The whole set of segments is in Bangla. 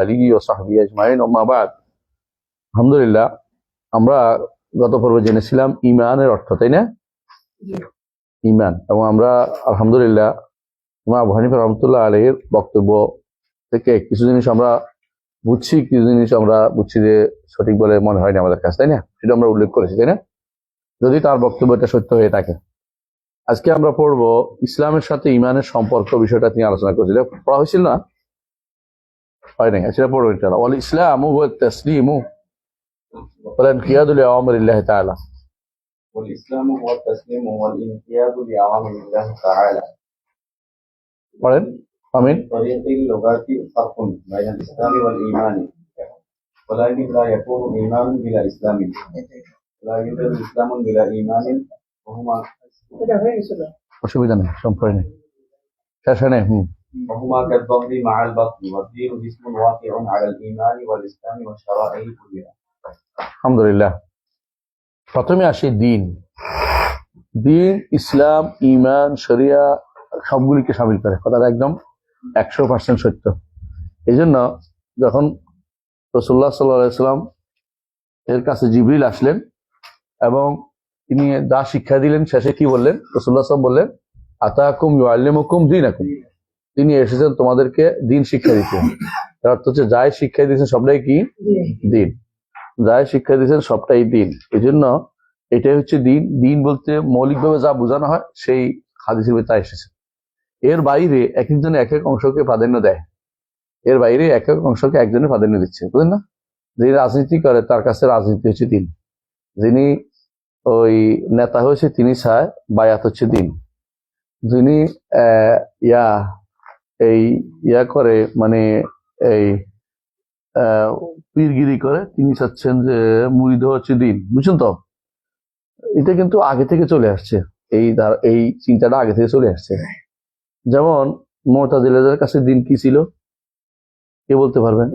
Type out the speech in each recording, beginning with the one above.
আলিহি ওয়া সাহবিহি আজমাইন, আম্মা বাদ। আলহামদুলিল্লাহ, আমরা গত পর্বে জেনেছিলাম ঈমানের অর্থ, তাই না? ঈমান। এবং আমরা আলহামদুলিল্লাহ ইমাম আবু হানিফা রাহমাতুল্লাহ আলাইহির বক্তব্য থেকে কিছু জিনিস আমরা বুঝছি, কিছু জিনিস আমরা বুঝছি যে সঠিক বলে মনে হয়নি আমাদের কাছে, তাই না? সেটা আমরা উল্লেখ করেছি, তাই না? যদি তার বক্তব্যটা সত্য হয়ে থাকে। আজকে আমরা পড়বো ইসলামের সাথে ঈমানের সম্পর্ক, বিষয়টা নিয়ে আলোচনা করছি। এটা পড়া হয়েছিল না? হয় নাই? সেটা পড়বো ইনশাআল্লাহ। ওয়াল ইসলামু ওয়া তাসলিমু ওয়াল ইনকিয়াদু লিআওয়ামিরিল্লাহি তাআলা। ওয়াল ইসলামু ওয়া তাসলিমু ওয়াল ইনকিয়াদু লিআওয়ামিরিল্লাহি তাআলা। পড়েন। আমিন। তরিকাতুল লুগাতি ফারকুন বাইনাল ইসলামি ওয়াল ঈমানি ওয়ালাকিন লা ইয়াকুনু ঈমানুন বিলা ইসলামিন ওয়ালাকিন ইসলামুন বিলা ঈমানিন ওয়া হুমা। এটা হয়ে গেছিল, অসুবিধা নেই, সম্পর্ক নেই, শেষ নেই। وهما كالضم مع البطن والدين اسم واقع على الإيمان والإسلام والشرائع كلها. আলহামদুলিল্লাহ। প্রথমে আসে দিন। দিন, ইসলাম, ঈমান, শরিয়া সবগুলিকে শামিল করে। কথাটা একদম 100% সত্য। এই জন্য যখন রাসূলুল্লাহ সাল্লাল্লাহু আলাইহি ওয়াসাল্লাম এর কাছে জিবরিল আসলেন এবং তিনি যা শিক্ষা দিলেন, শেষে কি বললেন? রাসূলুল্লাহ সাল্লাল্লাহু আলাইহি ওয়াসাল্লাম বললেন, আতাকুম ইউআল্লিমুকুম দীনাকুম। তিনি এসেছেন তোমাদেরকে দিন শিক্ষা দিতে। তার অর্থ হচ্ছে যাই শিক্ষা দিয়েছেন সবটাই কি দিন, যাই শিক্ষা দিয়েছেন সবটাই দিন। এই জন্য এটাই হচ্ছে দিন। দিন বলতে মৌলিকভাবে যা বোঝানো হয় সেই হাদিসের ভিতরে তা এসেছে। এর বাইরে এক একজনে এক এক অংশকে প্রাধান্য দেয়। এর বাইরে এক এক অংশকে একজনে প্রাধান্য দিচ্ছে, বুঝলেন না? যিনি রাজনীতি করে তার কাছে রাজনীতি হচ্ছে দিন। যিনি ওই নেতা হয়েছে তিনি চায় বায়াত হচ্ছে দিন। যিনি ইয়া করে, মানে এই পীরগিরি করে, তিনি চাচ্ছেন যে মুরিদ হচ্ছে দিন। বুঝছেন তো? এটা কিন্তু আগে থেকে চলে আসছে, এই চিন্তাটা আগে থেকে চলে আসছে। যেমন মুতাজিলাদের কাছে দিন কি ছিল? কে বলতে পারবেন?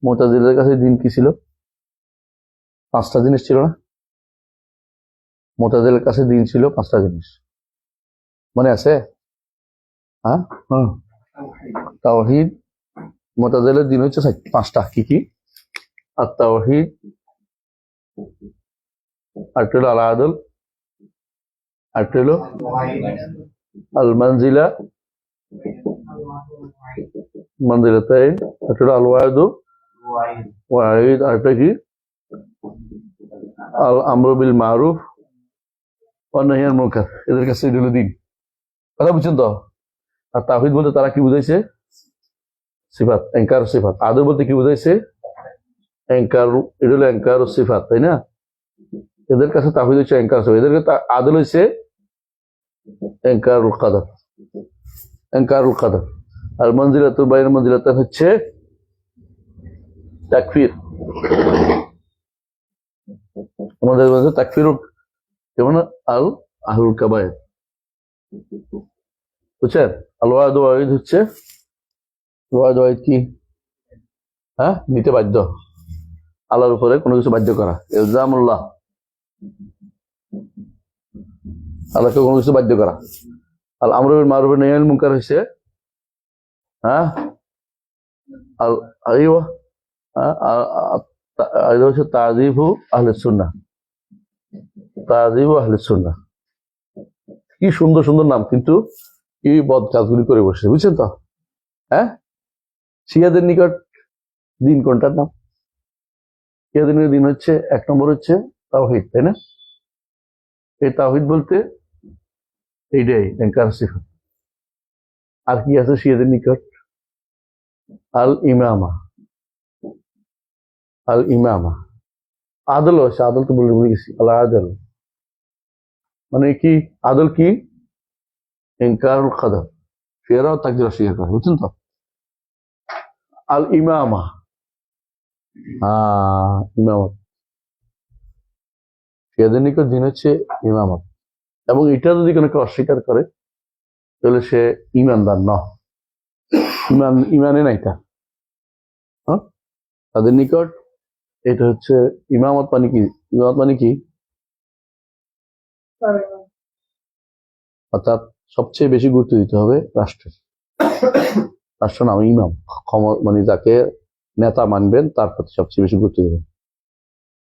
মুতাজিলাদের কাছে দিন কি ছিল? 5টা জিনিস ছিল না? মুতাজিলাদের কাছে দিন ছিল 5টা জিনিস, মনে আছে? হ্যাঁ, তাওহীদ। মুতাজিলাদের দিন হচ্ছে 5টা। কি কি? আত-তাওহীদ, আরেকটা হলো আল আদল, আরেকটা হলো আল মানজিলা, মানজিলাতাইন, আরেকটা হলো আল ওয়াইদু ওয়াইদ, আরেকটা কি? আল আমরু বিল মারুফ ওয়া নাহই আনিল মুনকার। এদের কাছে এটা হলো দিন। কথা বুঝছেন তো? আর তাওহীদ বলতে তারা কি বুঝাইছে? সিফাত, ইনকার সিফাত। আদল বলতে কি বুঝাইছে? ইনকার। এটা হলো ইনকার সিফাত, তাই না? এদের কাছে তাওহীদ হচ্ছে ইনকার সিফাত, এদের কাছে আদল হচ্ছে ইনকারুল কদর। ইনকারুল কদর। আর মনজিলাতুল বাইনা মনজিলাতান হচ্ছে তাকফীর। আমাদের মধ্যে তাকফীর যেমন আল আহলুল কাবায়ের, বুঝছেন? আল ওয়াইদ ওয়াইদ হচ্ছে ওয়াইদ ওয়াইদ কি? হ্যাঁ, নিতে বাধ্য, আল্লাহর উপরে কোনো কিছু বাধ্য করা। ইলজামুল্লাহ, আল্লাহকে কোনো কিছু বাধ্য করা। আল আমরু বিল মারুফ ওয়া নাহই আনিল মুনকার হচ্ছে আল আইওয়া এটা হচ্ছে তাযীফু আহলিস সুন্নাহ। তাযীফু আহলিস সুন্নাহ। কি সুন্দর সুন্দর নাম, কিন্তু কি বদ কাজগুলি করে বসে, বুঝছেন তো? হ্যাঁ, শিয়াদের নিকট দিন কোনটার নাম? শিয়াদের নিকট দিন হচ্ছে 1 নম্বর হচ্ছে তাওহীদ, তাই না? এই তাওহীদ বলতে এইটাই ইনকার সিফাত। আর কি আছে শিয়াদের নিকট? আল ইমামা। আল ইমামা। আদল হচ্ছে, আদল তো ভুলে গেছি। আল আদল মানে কি? আদল কি? ইনকারুল কদর। শিয়ারাও তাকদীর অস্বীকার করে, বুঝছেন তো? আল ইমামা, ইমামত। শিয়াদের নিকট দিন হচ্ছে ইমামত। এবং এটা যদি কোনো কেউ অস্বীকার করে তাহলে সে ইমানদার ন, ইমানে নাই তা। হ্যাঁ, তাদের নিকট এটা হচ্ছে ইমামত। মানে কি? ইমামত মানে কি? অর্থাৎ সবচেয়ে বেশি গুরুত্ব দিতে হবে রাষ্ট্রের। রাষ্ট্র নাম ইমাম, মানে যাকে নেতা মানবেন তার প্রতি সবচেয়ে বেশি গুরুত্ব দেবেন।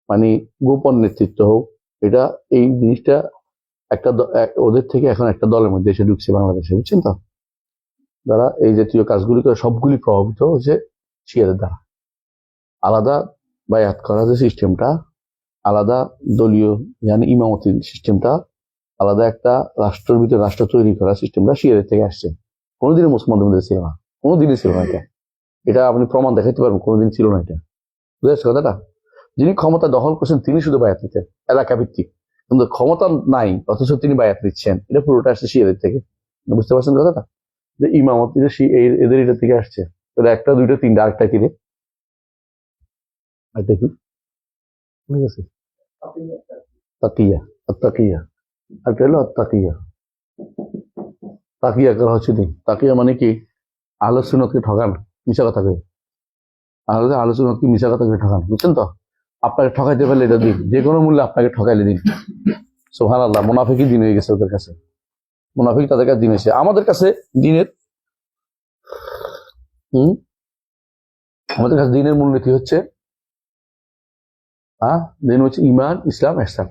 মানে গোপন নেতৃত্ব হোক, এটা এই জিনিসটা ওদের থেকে এখন একটা দলের মধ্যে এসে ঢুকছে বাংলাদেশে, বুঝছেন তো? যারা এই জাতীয় কাজগুলি করে সবগুলি প্রভাবিত হচ্ছে শিয়াদের দ্বারা। আলাদা বায়াত করা যে সিস্টেমটা, আলাদা দলীয় ইমামতির সিস্টেমটা, আলাদা একটা রাষ্ট্রের ভিতরে রাষ্ট্র তৈরি করা সিস্টেমটা শিয়াদের থেকে আসছে। কোনোদিনই মুসলমানদের মধ্যে ছিল না, কোনোদিনই ছিল না এটা। এটা আপনি প্রমাণ দেখাইতে পারবেন, কোনোদিন ছিল না এটা। বুঝতে পারছো কথাটা? যিনি ক্ষমতা দখল করছেন তিনি শুধু বায়াত নিতেন এলাকা ভিত্তিক, কিন্তু ক্ষমতা নাই অথচ তিনি বায়াত নিচ্ছেন, এটা পুরোটা আসছে শিয়াদের থেকে। বুঝতে পারছেন কথাটা? যে ইমামত এদের এটা থেকে আসছে। এটা একটা দুইটা তিনটা, আরেকটা কি রে? আরেকটা কি? ঠিক আছে, তাকিয়া। তাকিয়া আরেকটা হলো তাকিয়া। তাকিয়া করা হচ্ছে দিন। তাকিয়া মানে কি? আহলে সুন্নাতকে ঠকান, মিশা কথা কয়ে। আহলে সুন্নাতকে মিশা কথা কয়ে ঠকান, বুঝছেন তো? আপনাকে ঠকাইতে পারলে এটা দিন, যে কোনো মূল্যে আপনাকে ঠকাইলে দিন। সুবহানাল্লাহ, মুনাফিকই দিন হয়ে গেছে ওদের কাছে। মুনাফিক তাদের কাছে দিন হয়েছে। আমাদের কাছে দিনের আমাদের কাছে দিনের মূলনীতি হচ্ছে দিন হচ্ছে ইমান, ইসলাম, ইহসান।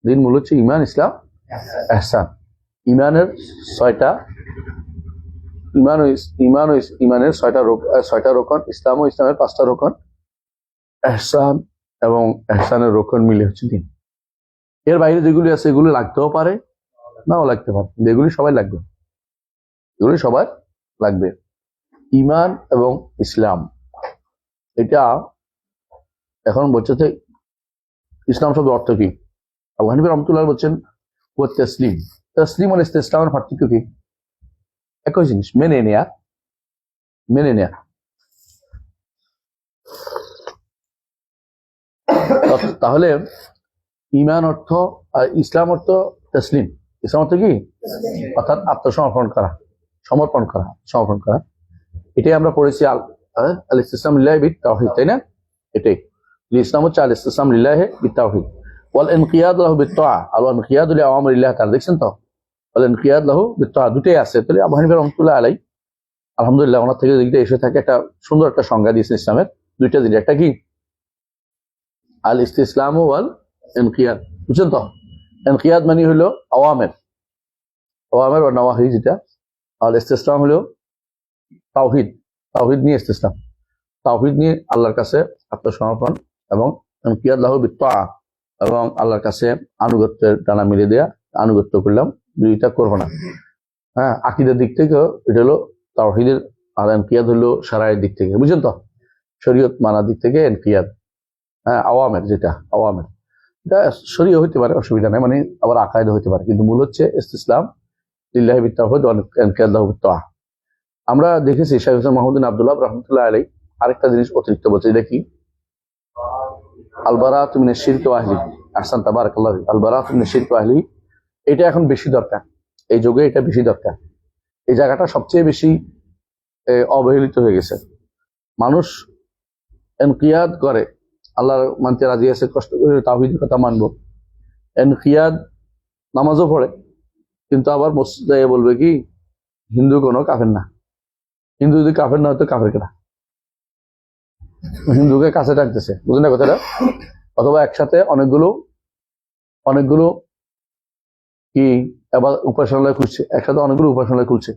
দিন মূল হচ্ছে ইমান, ইসলাম, ইহসান। ইমানের ছয়টা, ইমানের ছয়টা রোকন, ইসলাম ও ইসলামের পাঁচটা রোকন, ইহসান এবং ইহসানের রোকন মিলে হচ্ছে দিন। এর বাইরে যেগুলি আছে এগুলি লাগতেও পারে, নাও লাগতে পারে, এগুলি সবাই লাগবে, এগুলি সবাই লাগবে। ইমান এবং ইসলাম, এটা এখন বলছে যে ইসলাম শব্দের অর্থ কি? আবু হানিফা রহমাতুল্লাহ বলছেন ও তসলিম। তসলিম আর ইসলামের পার্থক্য কি? একই জিনিস, মেনে নেয়া। মেনে নেয়া। তাহলে ইমান অর্থ আর ইসলাম অর্থ তসলিম। ইসলাম অর্থ কি? অর্থাৎ আত্মসমর্পণ করা, সমর্পণ করা, সমর্পণ করা। এটাই আমরা পড়েছি আল ইসতিসলাম লিল্লাহি বিত তাওহীদ, তাই না? এটাই ইসলাম হচ্ছে আল ইসতিসলাম লিল্লাহি বিত তাওহীদ ওয়াল ইনকিয়াদ লাহু বিত তাআ আল ইনকিয়াদ লি আওয়ামিরিল্লাহ তাআলা। দেখছেন তো, ওয়াল ইনকিয়াদ লাহু বিত তাআ দুটোই আছে। তাহলে আবু হানিফা রাহমাতুল্লাহ আলাইহি, আলহামদুলিল্লাহ, ওনার থেকে যেটা এসে থাকে একটা সুন্দর একটা সংজ্ঞা দিয়েছেন ইসলামের। দুইটা জিনিস, একটা কি? আল ইসতিসলাম ওয়াল ইনকিয়াদ, বুঝছেন তো? ইনকিয়াদ মানে হলো আওয়ামের বা নওয়াহি যেটা। আল ইসতিসলাম হলো তাওহীদ, তাওহীদ নিয়ে ইসতিসলাম, তাওহীদ নিয়ে আল্লাহর কাছে আত্মসমর্পণ, এবং ইনকিয়াদ লাহু বিত তাআ এবং আল্লাহর কাছে আনুগত্যের ডানা মিলে দেয়া। আনুগত্য করলাম, দুইটা করবো না। হ্যাঁ, আকীদার দিক থেকেও এটা হলো তাওহীদের, আর ইনকিয়াদ হলো শারায়ের দিক থেকে, বুঝছেন তো? শরীয়ত মানার দিক থেকে ইনকিয়াদ। হ্যাঁ, আওয়ামের যেটা, আওয়ামের এটা শরীয় হইতে পারে, অসুবিধা নেই, মানে আবার আকায়েদা হইতে পারে, কিন্তু মূল হচ্ছে ইসতিসলাম লিল্লাহি বিত তাওহীদ ওয়া ইনকিয়াদ লাহু বিত তাআ। আমরা দেখেছি শাইখ হোসেন মাহমুদ বিন আব্দুল্লাহ রাহমাতুল্লাহ আলাইহি আরেকটা জিনিস অতিরিক্ত বলছে, এটা কি? আল বারাআতু মিনাশ শিরকি ওয়া আহলিহি। আহসান, তাবারাকাল্লাহ। আল বারাআতু মিনাশ শিরকি ওয়া আহলিহি, এটা এখন বেশি দরকার, এই যুগে এটা বেশি দরকার। এই জায়গাটা সবচেয়ে বেশি অবহেলিত হয়ে গেছে। মানুষ ইনকিয়াদ করে, আল্লাহর মানতে রাজি আছে, কষ্ট করে তাওহীদের কথা মানবো, ইনকিয়াদ নামাজও পড়ে, কিন্তু আবার মসজিদে বলবে কি হিন্দু কোনো কাফের না। হিন্দু যদি কাফের না হতো, কাফের কেনা? হিন্দুকে কাছে টানতেছে, বুঝলেন না কথাটা? অথবা একসাথে অনেকগুলো কি আবার উপাসনালয় খুলছে, একসাথে অনেকগুলো উপাসনালয় খুলছে।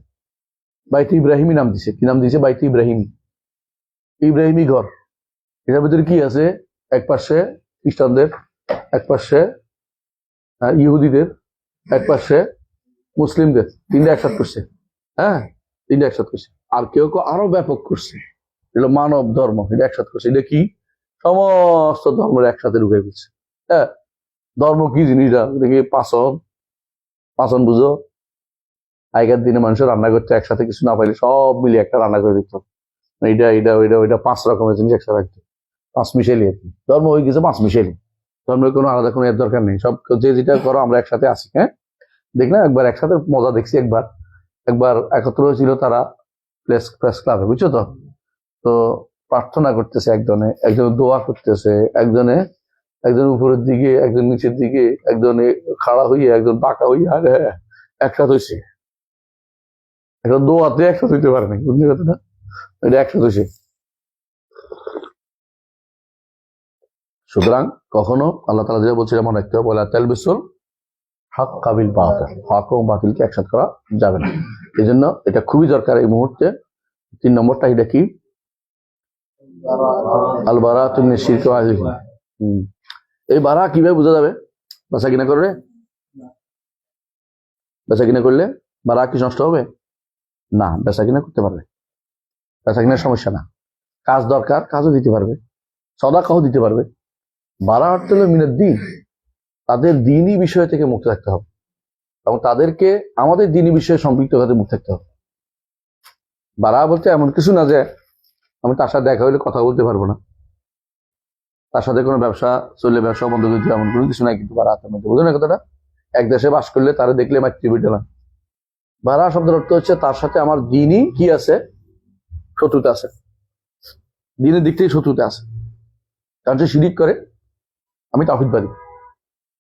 বাইতে ইব্রাহিমী নাম দিছে, কি নাম দিছে? বাইতে ইব্রাহিমী, ইব্রাহিমী ঘর। এটার ভিতরে কি আছে? এক পাশে খ্রিস্টানদের, এক পাশে ইহুদিদের, এক পাশে মুসলিমদের, তিনটা একসাথে করছে। হ্যাঁ, তিনটা একসাথে করছে। আর কেউ কেউ আরো ব্যাপক করছে, এটা মানব ধর্ম, এটা একসাথে করছে। এটা কি? সমস্ত ধর্মের একসাথে ঢুকে গেছে। হ্যাঁ, ধর্ম কি জিনিসটা? এটা কি পাচন বুঝো? আগের দিনে মানুষের রান্না করতে একসাথে কিছু না পাইলে সব মিলিয়ে একটা রান্না করে দিত। ওইটা 5 রকমের জিনিস একসাথে রাখতো, 5 মিশালি আর কি। ধর্ম হয়ে গেছে 5 মিশালি। ধর্মের কোনো আলাদা কোনো এর দরকার নেই, সব যে যেটা করো আমরা একসাথে আছি। হ্যাঁ, দেখলাম একবার একসাথে মজা দেখছি, একবার একত্র হয়েছিল তারা প্রেস ক্লাবে, বুঝছো তো? তো প্রার্থনা করতেছে, একজনে দোয়া করতেছে, একজন উপরের দিকে, একজন নিচের দিকে, একজনে খাড়া হইয়া, একজন বাঁকা হইয়া, একসাথে হয়েছে। একটা দোয়াতে 100 হইতে পারে না, বুঝলি কথাটা? এটা 100 হয়েছে। সুতরাং কখনো আল্লাহ তাআলা যেটা বলছে মনে রাখতে হবে, বলা তালবিসুল হক কাবিল বাতিল, হক এবং বাতিলকে একসাথে করা যাবে না। এই জন্য এটা খুবই দরকার এই মুহূর্তে। 3 নম্বরটা এটা কি? আল বারাআতু মিনাশ শিরকি ওয়া আহলিহি। এই বারা কিভাবে বোঝা যাবে? বেচা কিনা করলে, বেচা কিনা করলে বারা কি নষ্ট হবে? না, বেচা কিনা করতে পারবে, বেচা কিনার সমস্যা না। কাজ দরকার, কাজও দিতে পারবে, সদাকাও দিতে পারবে। বারা অর্থ হলো মিনাদ দ্বীন, তাদের দ্বীনি বিষয় থেকে মুক্ত থাকতে হবে এবং তাদেরকে আমাদের দ্বীনি বিষয়ে সম্পৃক্ত করতে মুক্ত থাকতে হবে। বারা বলতে এমন কিছু না যে আমি তার সাথে দেখা হইলে কথা বলতে পারবো না, তার সাথে কোনো ব্যবসা চললে ব্যবসা বন্ধ করে দিতে, এমন কোনো কিছু নাই। কিন্তু বারা হাতের মধ্যে, বুঝলেন না কথাটা? এক দেশে বাস করলে তারা দেখলে মাতৃপিঠে না। বারা শব্দের অর্থ হচ্ছে তার সাথে আমার দ্বীনি কি আছে, শত্রুতা আছে, দ্বীনের দিক থেকে শত্রুতা আছে। কারণ সে শিরিক করে, আমি তাওহীদ পারি,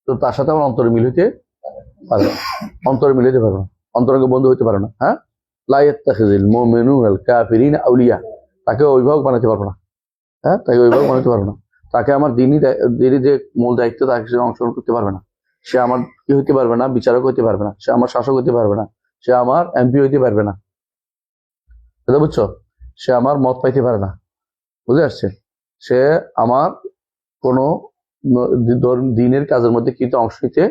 তো তার সাথে আমার অন্তরে মিল হইতে পারে না, অন্তরে মিল হইতে পারে না, অন্তরঙ্গ বন্ধু হইতে পারে না। হ্যাঁ, লা ইয়াত্তাখিযুল মুমিনুনাল কাফিরিনা আউলিয়া, তাকে অভিভাবক বানাতে পারবো না। হ্যাঁ, তাকে অভিভাবক বানাতে পারবো না। তাকে আমার দিনই যে মূল দায়িত্ব, তাকে সে অংশগ্রহণ করতে পারবে না। সে আমার কি হইতে পারবে না? বিচারক হইতে পারবে না, সে আমার শাসক হইতে পারবে না, সে আমার এমপি হইতে পারবে না, বুঝছো? সে আমার মত পাইতে পারে না, বুঝে আসছে? সে আমার কোনো দিনের কাজের মধ্যে কিন্তু অংশ নিতে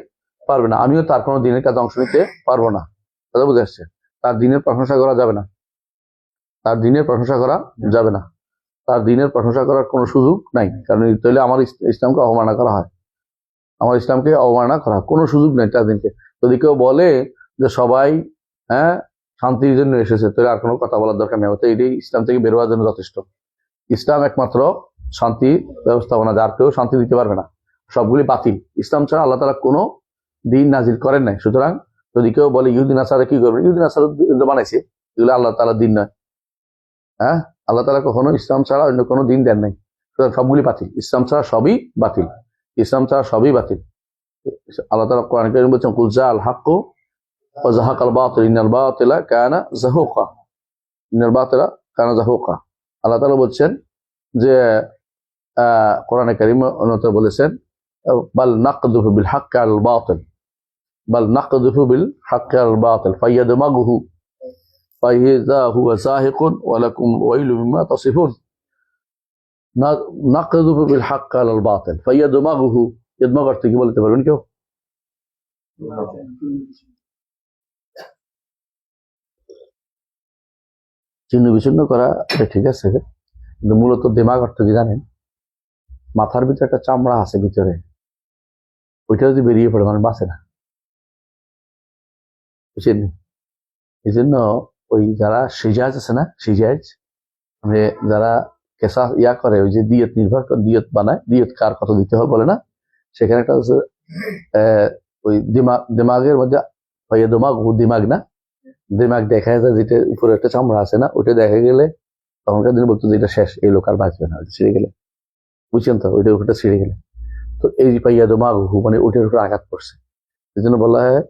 পারবে না, আমিও তার কোনো দিনের কাজে অংশ নিতে পারবো না, কথা বুঝে আসছে? তার দিনের প্রশংসা করা যাবে না, তার দিনের প্রশংসা করা যাবে না, তার দিনের প্রশংসা করার কোনো সুযোগ নাই। কারণ তাহলে আমার ইসলামকে অবমাননা করা হয়, আমার ইসলামকে অবমাননা করা কোনো সুযোগ নেই তার দিনকে। যদি কেউ বলে যে সবাই হ্যাঁ শান্তির জন্য এসেছে, তাহলে আর কোনো কথা বলার দরকার নেই, তো এটাই ইসলাম থেকে বের হওয়ার জন্য যথেষ্ট। ইসলাম একমাত্র শান্তি ব্যবস্থাপনা, যার কেউ শান্তি দিতে পারবে না, সবগুলি বাতিল। ইসলাম ছাড়া আল্লাহ তাআলা কোনো দিন নাজিল করেন নাই। সুতরাং যদি কেউ বলে ইহুদিন আসারা কি করবে, ইহুদিন আসারা বানাইছে, এগুলো আল্লাহ তাআলা দিন নয়। হ্যাঁ, আল্লাহ তাআলা কখনো ইসলাম ছাড়া অন্য কোনো দিন দেন নাই। সুতরাং সবগুলি বাতিল, ইসলাম ছাড়া সবই বাতিল, ইসলাম ছাড়া সবই বাতিল। আল্লাহ তাআলা কোরআন কারীমে বলেছেন, কুল জাআল হাক্কু ওয়া যাহাকাল বাতিল ইন্নাল বাতিলা কানা যাহুকা, ইন্নাল বাতিলা কানা যাহুকা। আল্লাহ তাআলা বলছেন যে কোরআনে কারীমে অন্যত্র বলেছেন, বাল নাকযুফু বিল হাক্কি আলাল বাতিল, বাল নাকযুফু বিল হাক্কি আলাল বাতিল ফায়াদমাগুহু ফাইযা হুয়া যাহিকুন ওয়া লাকুম ওয়াইলু মিম্মা তাসিফুন। নাকযুফু বিল হাক্কি আলাল বাতিল ফায়াদমাগুহু, ইদমাগ অর্থ কি বলতে পারবেন কেউ? চিহ্ন বিচ্ছিন্ন করা, এটা ঠিক আছে, কিন্তু মূলত দিমাগ অর্থ কি জানেন? মাথার ভিতরে একটা চামড়া আছে ভিতরে, ওইটা যদি বেরিয়ে পড়ে মানে বাঁচে না, বুঝছেন? এই জন্য ওই যারা সিজাজ আছে না, সিজাজ মানে যারা কেসা ইয়া করে, ওই যে দিয়ত নির্ভর করে দিয়ত বানায়, দিয়ত কার কত দিতে হবে বলে না, সেখানে একটা হচ্ছে ওই দিমাগের মধ্যে দিমাগ না, দিমাগ দেখা যায় যেটা উপরে একটা চামড়া আছে না, ওইটা দেখা গেলে তখনকার দিনে বলতো যে এটা শেষ, এই লোক আর বাঁচবে না, ছিঁড়ে গেলে, বুঝছেন তো? ওইটা উপরটা ছিঁড়ে গেলে, তো এই পাইয়া দোমাগহু মানে ওইটার উপরে আঘাত করছে, এই জন্য বলা হয়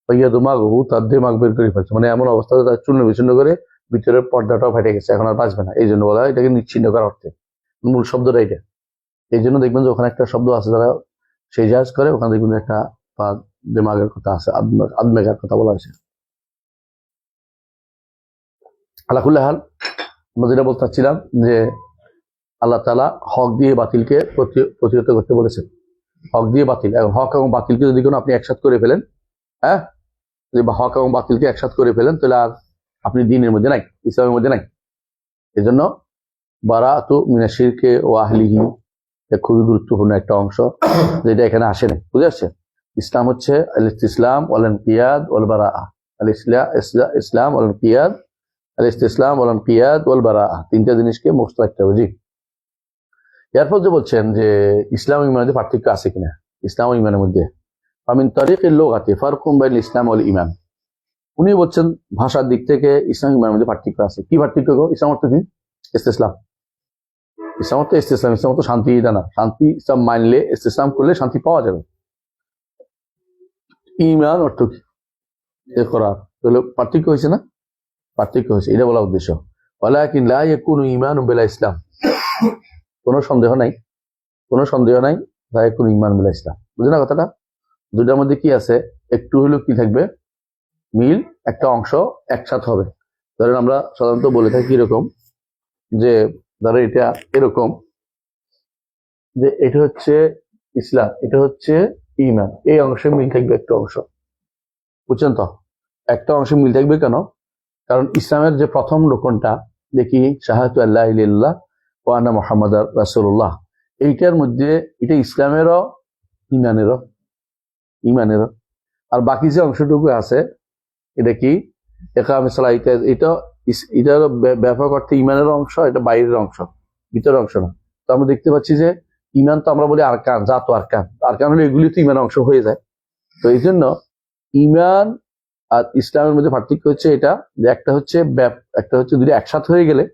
পাইয়া দোমাগহু, তার দিমাগ বের করে ফেলছে, মানে এমন অবস্থা তার চূর্ণ বিচ্ছিন্ন করে ভিতরের পর্দাটাও ফেটে গেছে, এখন আর বাঁচবে না। এই জন্য বলা হয় এটাকে নিচ্ছিন্ন করার অর্থে, মূল শব্দটা এটা। এই জন্য দেখবেন যে ওখানে একটা শব্দ আছে, যারা সেই জাহাজ করে ওখানে দেখবেন একটা দিমাগের কথা আছে, আদমেগার কথা বলা হয়েছে। আলাকুল্লাহ হাল, আমরা যেটা বলতে চাচ্ছিলাম যে আল্লাহ তাআলা হক দিয়ে বাতিলকে প্রতিহত করতে বলেছেন, হক দিয়ে বাতিল। এবং হক এবং বাতিলকে যদি কোনো আপনি একসাথ করে ফেলেন, হ্যাঁ, যদি হক এবং বাতিলকে একসাথ করে ফেলেন, তাহলে আর আপনি দ্বীনের মধ্যে নাই, ইসলামের মধ্যে নাই। এই জন্য বারাআতু মিনাশ শিরকি ওয়া আহলিহি খুবই গুরুত্বপূর্ণ একটা অংশ, যেটা এখানে আসে না, বুঝে আসছে? ইসলাম হচ্ছে আল ইসতিসলাম ওয়াল ইনকিয়াদ ওয়াল বারাআহ, ইসলাম ওয়াল ইনকিয়াদ, আল ইসতিসলাম ওয়াল ইনকিয়াদ ওয়াল বারাআহ, তিনটা জিনিসকে মুক্ত রাখতে হবে। জি, এরপর যে বলছেন যে ইসলাম ও ইমানের পার্থক্য আছে কিনা, ইসলাম ও ইমানের মধ্যে ফামিন তারিকিল লুগাতি ফারকুম বাইনাল ইসলাম ওয়াল ঈমান। উনি বলছেন ভাষার দিক থেকে ইসলাম ইমানের মধ্যে পার্থক্য আছে। কি পার্থক্য গো? ইসলাম অর্থ কি? ইসতিসলাম। ইসলাম অর্থ ইসতিসলাম, ইসলাম অর্থ শান্তি দানা, শান্তি, ইসলাম মানলে ইসতিসলাম করলে শান্তি পাওয়া যাবে। ঈমান অর্থ কি? করার, তাহলে পার্থক্য হয়েছে না? পার্থক্য হয়েছে, এটা বলা উদ্দেশ্য। ওয়ালাকিন লা ইয়াকুনু ঈমানুন বিলা ইসলাম, কোনো সন্দেহ নাই, কোনো সন্দেহ নাই, লা ইয়াকুনু ঈমানুন বিলা ইসলাম। বুঝলেন না কথাটা? দুটার মধ্যে কি আছে, একটু হলেও কি থাকবে, মিল, একটা অংশ একসাথে হবে। ধরেন আমরা সাধারণত বলে থাকি এরকম যে, ধরো এটা এরকম যে এটা হচ্ছে ইসলাম, এটা হচ্ছে ঈমান, এই অংশে মিল থাকবে একটা অংশ। বুঝছেন তো? একটা অংশে মিল থাকবে কেন? কারণ ইসলামের যে প্রথম রোকনটা দেখি শাহাদাতু আল্লা ইলাহা ইল্লাল্লাহ ওয়া আন্না মুহাম্মাদার রাসূলুল্লাহ, এইটার মধ্যে এটা ইসলামেরও ইমানেরও। আর বাকি যে অংশটুকু আছে এটা কি ইকামে সালাহ, এটা ব্যাপক অর্থে ইমানের অংশ, এটা বাইরের অংশ, ভিতরের অংশ না। তো আমরা দেখতে পাচ্ছি যে ইমান তো আমরা বলি আরকান, জাত আরকান, আরকান হলে এগুলি তো ইমানের অংশ হয়ে যায়। তো এই জন্য ইমান আর ইসলামের মধ্যে পার্থক্য হচ্ছে এটা যে একটা হচ্ছে দুইটা একসাথে হয়ে গেলে,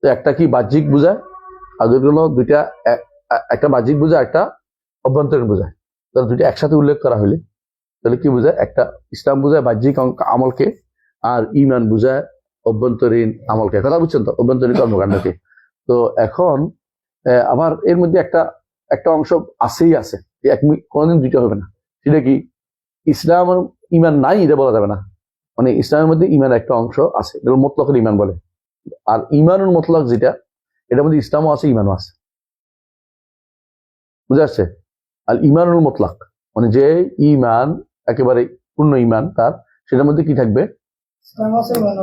তো একটা কি বাহ্যিক বোঝায়, আর দুটো হলো দুইটা একটা বাহ্যিক বোঝায়, একটা অভ্যন্তরীণ বোঝায়। তাহলে দুইটা একসাথে উল্লেখ করা হলে তাহলে কি বোঝায়, একটা ইসলাম বোঝায় বাহ্যিক আমলকে, আর ইমান বোঝায় অভ্যন্তরীণ আমলকে। কথা বুঝছেন তো? অভ্যন্তরীণ কর্মকাণ্ডকে। তো এখন আবার এর মধ্যে একটা অংশ আছেই আছে, কোনোদিন দুইটা হবে না। সেটা কি ইসলাম ইমান নাই এটা বলা যাবে না, মানে ইসলামের মধ্যে ইমান একটা অংশ আছে, এটা মতলকের ইমান বলে। আর ইমানুল মতলক যেটা, এটার মধ্যে ইসলামও আছে, ইমানও আছে। বুঝা যাচ্ছে? আর ইমানুল মতলক মানে যে ইমান একেবারে পূর্ণ ইমান তার, সেটার মধ্যে কি থাকবে,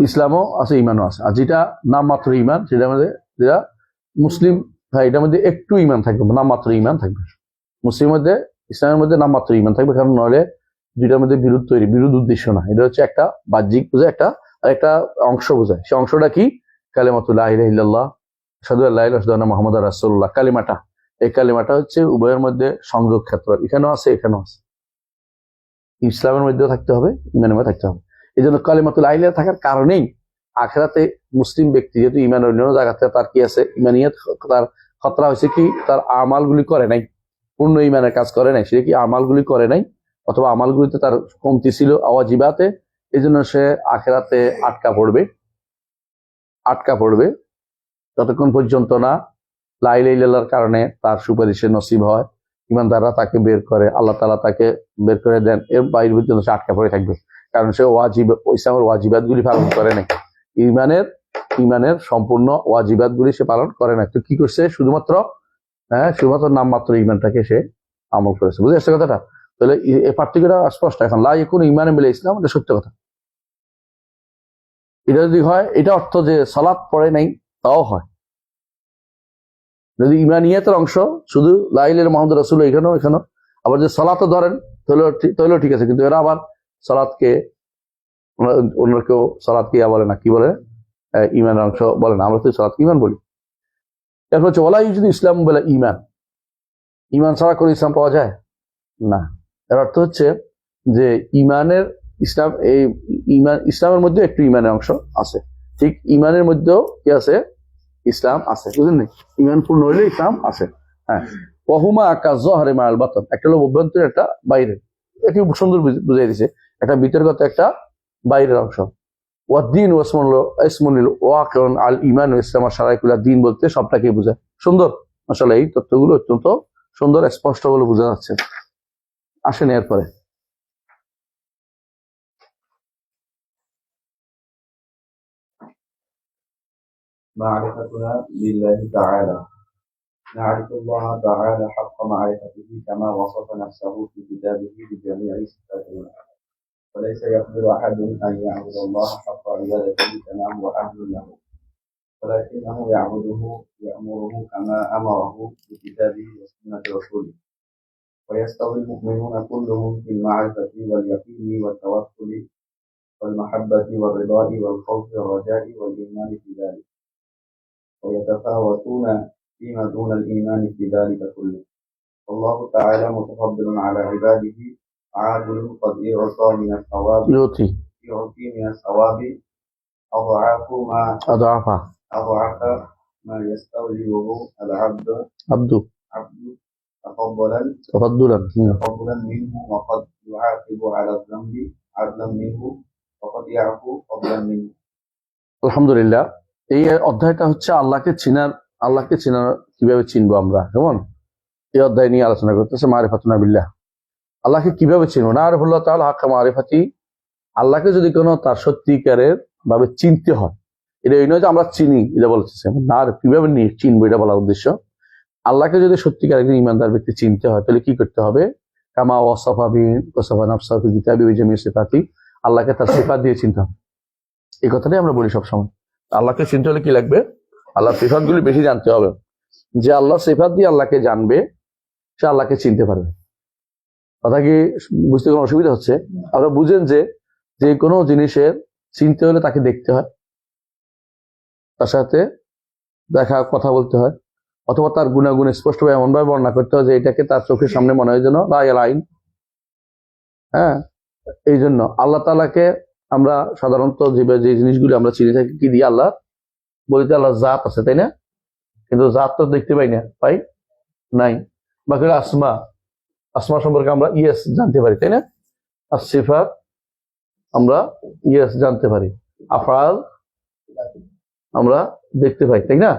ইসলামও আছে, ইমানও আছে। আর যেটা নামমাত্র ইমান, সেটার মধ্যে যেটা মুসলিম, হ্যাঁ, এটার মধ্যে একটু ইমান থাকবে, নামমাত্র ইমান থাকবে। মুসলিমের মধ্যে, ইসলামের মধ্যে নামমাত্র ইমান থাকবে, কারণ নইলে দুইটার মধ্যে বিরোধ উদ্দেশ্য না। এটা হচ্ছে একটা বাহ্যিক বোঝায়, আর একটা অংশ বোঝায়। সে অংশটা কি, কালিমাতু লা ইলাহা ইল্লাল্লাহ আশহাদু আল্লা ইলাহা ইল্লাল্লাহ মুহাম্মাদুর রাসূলুল্লাহ, কালিমাটা। এই কালিমাটা হচ্ছে উভয়ের মধ্যে সংযোগ ক্ষেত্র, এখানেও আছে, এখানেও আছে। ইসলামের মধ্যেও থাকতে হবে, ইমানের মধ্যে থাকতে হবে। এই জন্য কালিমাতুল লা ইলাহা থাকার কারণেই আখিরাতে মুসলিম ব্যক্তি যেহেতু ইমান অন্যান্য জায়গাতে তার কি আছে, ইমানিয়াত, তার খতরা হয়েছে কি, তার আমালগুলি করে নাই, পূর্ণ ইমানের কাজ করে নাই, সে কি আমালগুলি করে নাই, অথবা আমালগুলিতে তার কমতি ছিল ওয়াজিবাতে, এই জন্য সে আখিরাতে আটকা পড়বে যতক্ষণ পর্যন্ত না লা ইলাহা ইল্লাল্লাহর কারণে তার সুপারিশে নসিব হয়, ইমানদাররা তাকে বের করে, আল্লাহ তাআলা তাকে বের করে দেন, এর বাইরে পর্যন্ত সে আটকা পড়ে থাকবে, কারণ সে ইসলামের ওয়াজিবাত গুলি পালন করে নাই, ইমানের সম্পূর্ণ ওয়াজিবাত গুলি সে পালন করে না। তো কি করছে, শুধুমাত্র নামমাত্র ইমানটাকে সে আমল করেছে। বুঝে আসছে কথাটা? তাহলে এই পার্থক্যটা স্পষ্ট। এখন লা ইয়াকুনু ঈমানুন বিল ইসলাম, এটা সত্য কথা। এটা যদি হয়, এটা অর্থ যে সালাত পড়ে নাই, তাও হয়। যদি ইমানিয়াতের অংশ শুধু লা ইলাহা ইল্লাল্লাহ মুহাম্মাদুর রাসূলুল্লাহ এখানেও, আবার যে সালাতও ধরেন তাহলেও ঠিক আছে, কিন্তু এরা আবার সালাতকে, অন্য কেউ সালাতকে বলে না, কি বলে, ইমানের অংশ বলে না। আমরা তো সালাতকে ইমান বলি। এরপর হচ্ছে ওয়ালা ইউজিদু ইসলাম বলে ইমান ছাড়া করে ইসলাম পাওয়া যায় না। এর অর্থ হচ্ছে যে ইসলামের মধ্যে একটু ইমানের অংশ আছে, ঠিক ইমানের মধ্যেও কি আছে, ইসলাম আছে। বুঝলেন? ইমান পূর্ণ হইলে ইসলাম আছে। হ্যাঁ, ওয়াহুমা কাযযহরি মাআল বাতন, একটা হলো অভ্যন্তরীণ, একটা বাইরে। একে সুন্দর বুঝাই দিছে, একটা ভিতরগত, একটা বাইরের অংশ। ওয়াদ্দিন ইসমুল ওয়াকিউন আল ঈমান ওয়া ইসলাম শারাইকুল দ্বীন বলতে সবটাকে বোঝায়। সুন্দর, আসলে এই তথ্যগুলো অত্যন্ত সুন্দর, স্পষ্ট বলে বোঝা যাচ্ছে। আসেন এরপরে। معرفتنا بالله تعالى. نعرف الله تعالى حق معرفته كما وصف نفسه في كتابه بجميع صفاته، وليس يقدر أحد أن يعبد الله حق عبادته كما هو أهل له، ولكنه يأمره كما أمره بكتابه وسنة رسوله. ويستوي المؤمنون كلهم في المعرفة واليقين والتوكل والمحبة والرضا والخوف والرجاء والإيمان في ذلك، ويتفاوتون فيما دون الإيمان في ذلك كله. والله تعالى متفضل على عباده، عادل قد يعطي من الثواب أضعاف ما يستوجبه العبد تفضلا منه، وقد يعاقب على الذنب عدلا منه، وقد يعفو فضلا منه. আলহামদুলিল্লাহ, এই অধ্যায়টা হচ্ছে আল্লাহকে চেনার কিভাবে চিনবো আমরা, কেমন এই অধ্যায় নিয়ে আলোচনা করতেছে মারিফাতুনা বিল্লাহ। আল্লাহকে কিভাবে চিনবো? না আরিফুল্লাহ তাআলা হাক্কা মারিফাতি, আল্লাহকে যদি কোনো তার সত্যিকারের ভাবে চিনতে হয়, এটা এই নয় যে আমরা চিনি এটা বলতেছে না, আর কিভাবে নিয়ে চিনবো এটা বলার উদ্দেশ্য। আল্লাহকে যদি সত্যিকার একজন ইমানদার ব্যক্তি চিনতে হয় তাহলে কি করতে হবে? কামা ওয়াসাফা ওয়াসাফা নাফসাহু ফি কিতাবি ওয়া জামিউ সিফাতি, আল্লাহকে তার সিফাত দিয়ে চিনতে হবে। এই কথাটাই আমরা বলি সবসময়। আল্লাহকে চিনতে হলে কি লাগবে? আল্লাহর সিফাত গুলি বেশি জানতে হবে। যে আল্লাহর সিফাত দিয়ে আল্লাহকে জানবে সে আল্লাহকে চিনতে পারবে। কথা কি বুঝতে কোনো অসুবিধা হচ্ছে? আপনারা বুঝেন যে যে কোনো জিনিসের চিনতে হলে তাকে দেখতে হয়, তার সাথে কথা বলতে হয়, অথবা তার গুণাগুণ স্পষ্টভাবে এমনভাবে বর্ণনা করতে হয় যে এটাকে তার চোখের সামনে মনে হয় যেন রায়াল আইন। হ্যাঁ, এই জন্য আল্লাহ তাআলাকে আমরা সাধারণত যে জিনিসগুলি আমরা চিনে থাকি কি দিয়ে? আল্লাহ বলতে আল্লাহ জাত আছে, তাই না? কিন্তু জাত তো দেখতে পাই নাই। বাকি আসমা সম্পর্কে আমরা ইয়েস জানতে পারি, তাই না? আর সিফাত আমরা ইয়েস জানতে পারি, আফআল আমরা দেখতে পাই, তাই না?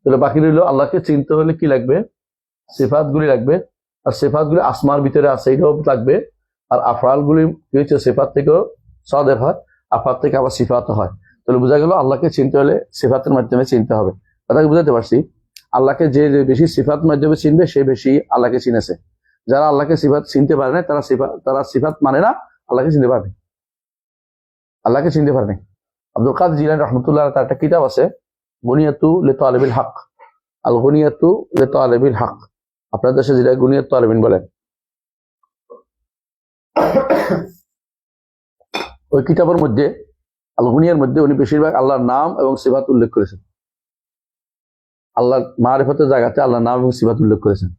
তাহলে বাকি রইল আল্লাহকে চিনতে হলে কি লাগবে? সিফাত গুলি লাগবে। আর সিফাত গুলি আসমার ভিতরে আছে, এটাও লাগবে। আর আফআল গুলি কি হচ্ছে? সিফাত থেকেও সাদের হয়, আফাত থেকে আবার সিফাত হয়। তাহলে বোঝা গেল আল্লাহকে চিনতে হলে সিফাতের মাধ্যমে চিনতে হবে। কথাকে বুঝাতে পারছি? আল্লাহকে যে বেশি সিফাত মাধ্যমে চিনবে সে বেশি আল্লাহকে চিনেছে। যারা আল্লাহকে সিফাত চিনতে পারে না তারা সিফাত মানে না, আল্লাহকে চিনতে পারবে, আল্লাহকে চিনতে পারে না। আব্দুল কাদের জিলানী রাহমাতুল্লাহ তার একটা কিতাব আছে, গুনিয়াতু লিতালিবিল হক, আল গুনিয়াতু লিতালিবিল হক। আপনার দেশে যেটা গুনিয়াত তালিবিন বলেন। ওই কিতাবের মধ্যে আল গুনিয়ার মধ্যে উনি বেশিরভাগ আল্লাহর নাম এবং সিফাত উল্লেখ করেছেন। আল্লাহ মারিফতের জায়গাতে আল্লাহর নাম এবং সিফাত উল্লেখ করেছেন।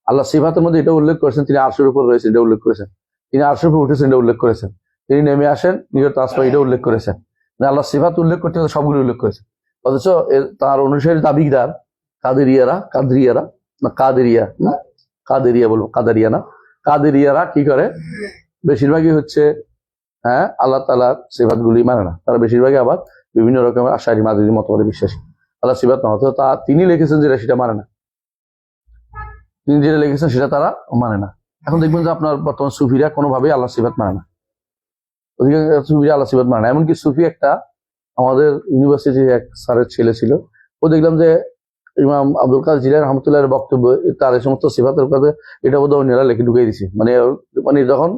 আল্লাহ সিফাতের মধ্যে এটা উল্লেখ করেছেন তিনি আরশের উপর রয়েছেন, এটা উল্লেখ করেছেন। তিনি আরশের উপর উঠেছেন, এটা উল্লেখ করেছেন। তিনি নেমে আসেন নিজের তাসফা, এটা উল্লেখ করেছেন। আল্লাহ সিফাত উল্লেখ করতে সবগুলো উল্লেখ করেছেন। অথচ তার অনুসারী দাবিদার কাদেরিয়ারা কি করে? বেশিরভাগই হচ্ছে আল্লাহ তাআলার সিফাত গুলি মানে না। তারা বেশিরভাগই আবার বিভিন্ন রকমের আশারি মাযিদি মতবাদে বিশ্বাসী। আল্লাহ সিফাত না, অথচ তিনি লিখেছেন যেটা সেটা মানে না। তিনি যেটা লিখেছেন সেটা তারা মানে না। এখন দেখবেন যে আপনার বর্তমান সুফিরা কোনোভাবেই আল্লাহ সিফাত মানে না। অধিকাংশ সুফিরা আল্লাহ সিফাত মানে না। এমনকি সুফি একটা আমাদের ইউনিভার্সিটির এক স্যারের ছেলে ছিল, ও দেখলাম যে ইমাম আব্দুল কাদের জিলানী রাহমাতুল্লাহর বক্তব্য তার এই সমস্ত সিফাতের কাছে এটা বোধহয় অন্যরা লিখে ঢুকিয়ে দিছে। মানে যখন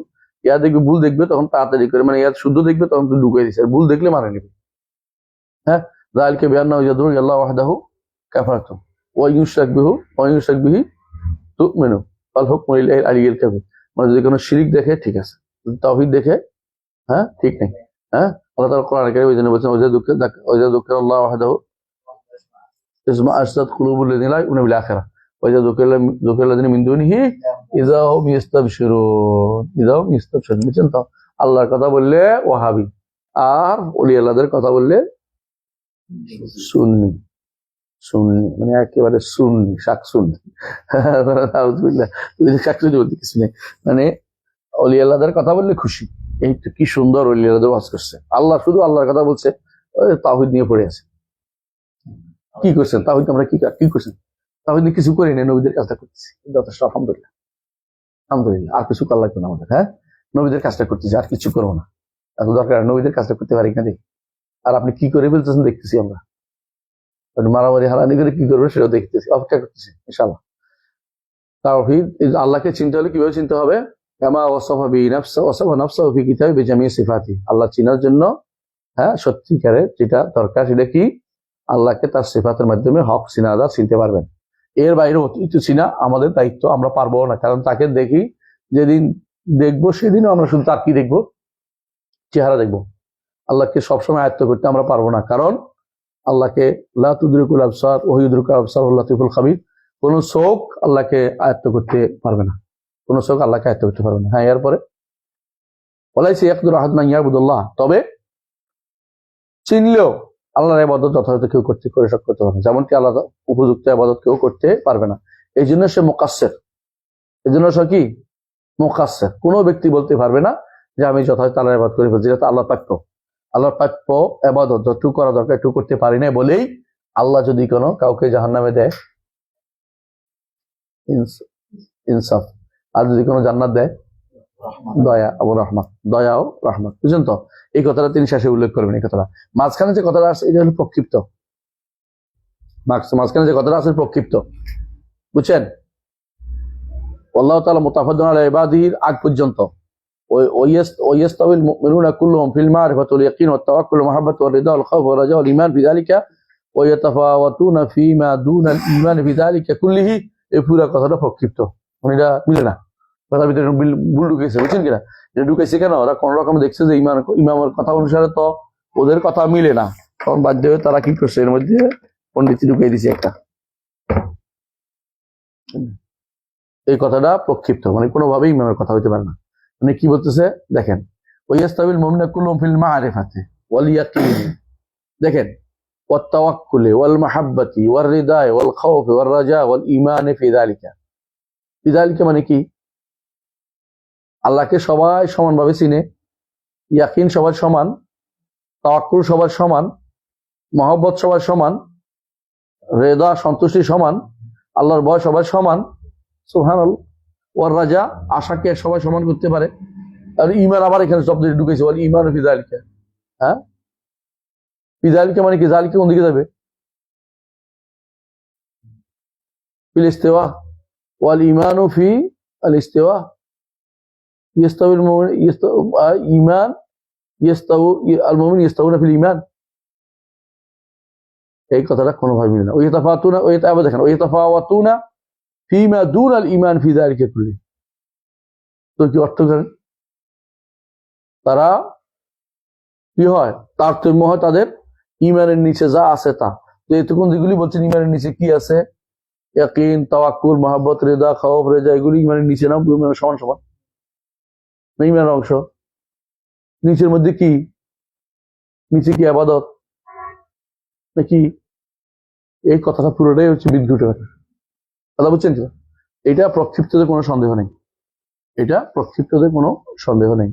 দেখবে ভুল দেখবে তখন তাড়াতাড়ি করে, মানে শুদ্ধ দেখবে তখন ঢুকিয়ে দিছে, আর ভুল দেখলে মানে নেবে। হ্যাঁ, যালিকা বিআন্নাহু ইয়াদুরু আল্লাহু ওয়াহদাহু কাফারাতুম ওয়া ইউশরাক বিহি তুমিনু ফাল হুকমু লিল্লাহিল আলিয়্যিল কাবীর। মানে যদি কোনো শিরক দেখে ঠিক আছে, যদি তাওহীদ দেখে ঠিক নেই। আল্লাহ তাআলা কোরআনে কারীমে ওইজন্য বলেছেন ওয়াজা যুকিরা আল্লাহু ওয়াহদাহু ইসমা আসসাদ কুলুবুল লাযিনা লা ইউমিনুনা বিল আখিরাহ ওয়াজা যুকিরা লাযিনা মিন দুনিহি ইযা হুম ইস্তাবশিরুন। বুঝছেন তো? আল্লাহর কথা বললে ওয়াহাবি, আর ওলি আল্লাহদের কথা বললে সুন্নি। মানে একেবারে সুন্নি, শাক সুন্নি। কিছু নেই, মানে অলি আল্লাহদের কথা বললে খুশি। এই তো কি সুন্দর অলি আল্লাহদের ওয়াজ করছে। আল্লাহ শুধু আল্লাহর কথা বলছে, তাওহীদ নিয়ে পড়ে আছে। কি করছেন তাওহীদ? আমরা কি করছেন? তাওহীদ নিয়ে কিছু করি না, নবীদের কাজটা করতেছি, যথেষ্ট। আলহামদুলিল্লাহ, আর কিছু করা লাগবে না আমাদের। নবীদের কাজটা করতেছি, আর কিছু করবো না। এত দরকার নবীদের কাজটা করতে পারি না দেখি। আর আপনি কি করে ফেলতেছেন দেখতেছি আমরা। মারামারি হারানি করে কি করবো সেটাও দেখতেছি, অপেক্ষা করতেছি ইনশাআল্লাহ। তাওহীদ, আল্লাহকে চিনতে হলে কিভাবে চিনতে হবে? কামা ওয়াসাফা নাফসাহু ফি কিতাবি বিজামিই সিফাতি। আল্লাহ চিনার জন্য সত্যিকারের যেটা দরকার সেটা কি? আল্লাহকে তার সিফাতের মাধ্যমে হক চিনারা চিনতে পারবেন। এর বাইরে অতিরিক্ত চিনা আমাদের দায়িত্ব, আমরা পারবো না। কারণ তাকে দেখি, যেদিন দেখবো সেদিনও আমরা শুধু তার কি দেখবো? চেহারা দেখবো। আল্লাহকে সবসময় আয়ত্ত করতে আমরা পারবো না, কারণ আল্লাহকে লা তুদরিকুল আবসার ওয়া ইউদরিকুল আবসার ওয়াল লাতীফুল খাবীর। কোন চোখ আল্লাহকে আয়ত্ত করতে পারবে না, কোন চোখ আল্লাহকে আয়ত্ত করতে পারবে না। এরপরে ওয়ালাইসা ইয়াকদিরু আহাদুন আন ইয়াবুদাল্লাহ, তবে চিনলেও আল্লাহর ইবাদত যথাযথ কেউ করতে পারবে না, যেমনটি আল্লাহ উপযুক্ত ইবাদত কেউ করতে পারবে না। এই জন্য সে মুকাসসির, এই জন্য সে কি? মুকাসসির। কোনো ব্যক্তি বলতে পারবে না যে আমি যথাযথ আল্লাহর ইবাদত করি, যেটা আল্লাহ পাক। আল্লাহর প্রাপ্য ইবাদত যতটুকু করা দরকার একটু করতে পারি না বলেই আল্লাহ যদি কোনো কাউকে জাহান্নামে দেয়, ইনসাফ, আর যদি কোনো জান্নাত দেয় দয়া ও রহমত, দয়া ও রহমত। বুঝলেন তো? এই কথাটা তিনি শেষে উল্লেখ করবেন। এই কথাটা মাঝখানে যে কথাটা আছে এটা হলো প্রক্ষিপ্ত, মাঝখানে যে কথাটা আছে প্রক্ষিপ্ত, বুঝছেন? আল্লাহ তাআলা মুতাফাদ্দিন আলা ইবাদিহির আগ পর্যন্ত ওয়াইয়াস্তাউল মুমিনুনা কুল্লুহুম ফিল মারিফাতি ওয়াল ইয়াকিন ওয়াত তাওয়াক্কুল ওয়াল মাহাব্বাতি ওয়ার রিদা ওয়াল খাউফ ওয়ার রাজা ওয়াল ঈমান বিযালিকা ওয়া ইয়াতাফাওয়াতুনা ফীমা দুনাল ঈমান বিযালিকা কুল্লিহি। এই পুরো কথাটা প্রক্ষিপ্ত, মানে এটা মিলে না, কথার ভিতরে ভুল ঢুকেছে, বুঝছেন কিনা? এটা ঢুকেছে কেন? ওরা কোন রকম দেখছে যে ইমামের কথা অনুসারে তো ওদের কথা মিলে না, তখন বাধ্য হয়ে তারা কি করছে, এর মধ্যে পণ্ডিত ঢুকিয়ে দিছে একটা। এই কথাটা প্রক্ষিপ্ত, মানে কোনোভাবেই ইমামের কথা হইতে পারে না। মানে কি বলতেছে দেখেন, ওয়াইয়াস্তাবিল মুমিনুনা কুল্লুহুম ফিল মারিফাতি ওয়াল ইয়াকিন, দেখেন, ওয়াত তাওয়াক্কুলি ওয়াল মাহাব্বাতি ওয়ার রিদা ওয়াল খাউফ ওয়ার রাজা ওয়াল ঈমান ফি যালিকা। ফি যালিকা মানে কি? আল্লাহকে সবাই সমানভাবে চিনে, ইয়াকিন সবার সমান, তাওয়াক্কুল সবার সমান, মহব্বত সবার সমান, রেদা সন্তুষ্টি সমান, আল্লাহর ভয় সবার সমান, সুবহানাল্লাহ। ওয়ার রাজা, আশাকে সবাই সমান করতে পারে। আর ঈমান আবার এখানে শব্দ ঢুকেছে, ওয়াল ঈমান ফি যালিকা। হ্যাঁ, ফি যালিকা মানে কি? যালিকা কোন দিকে যাবে? ফিল ইস্তিওয়া, ওয়াল ঈমানু ফি আল ইস্তিওয়া। ইয়াস্তাউল মুমিন ঈমান, ইয়াস্তাউ আল মুমিন ইয়াস্তাউনা ফিল ঈমান। এই কথাটা কোনোভাবে মিলে না। ওয়াইয়াতাফাতুনা, আবার দেখেন, ওয়াইয়াতাফাওয়াতুনা ফীমা দুনাল ঈমান ফি যালিকা কুল্লি। তো কি অর্থ করেন? তারা কি হয়? তারতম্য হয় তাদের ঈমানের নিচে যা আছে তা। তো এতক্ষণ যেগুলি বলছেন ঈমানের নিচে কি আছে, ইয়াকিন, তাওয়াক্কুল, মহব্বত, রিদা, খাউফ, রেজা, এগুলি ঈমানের নিচে না, ঈমানের সমান সমান না, ঈমানের অংশ। নিচের মধ্যে কি? নিচে কি ইবাদত নাকি? এই কথাটা পুরোটাই হচ্ছে বিদ্রুটের কথা, বুঝছেন কি? এটা প্রক্ষিপ্তদের কোনো সন্দেহ নেই, এটা প্রক্ষিপ্তদের কোনো সন্দেহ নেই।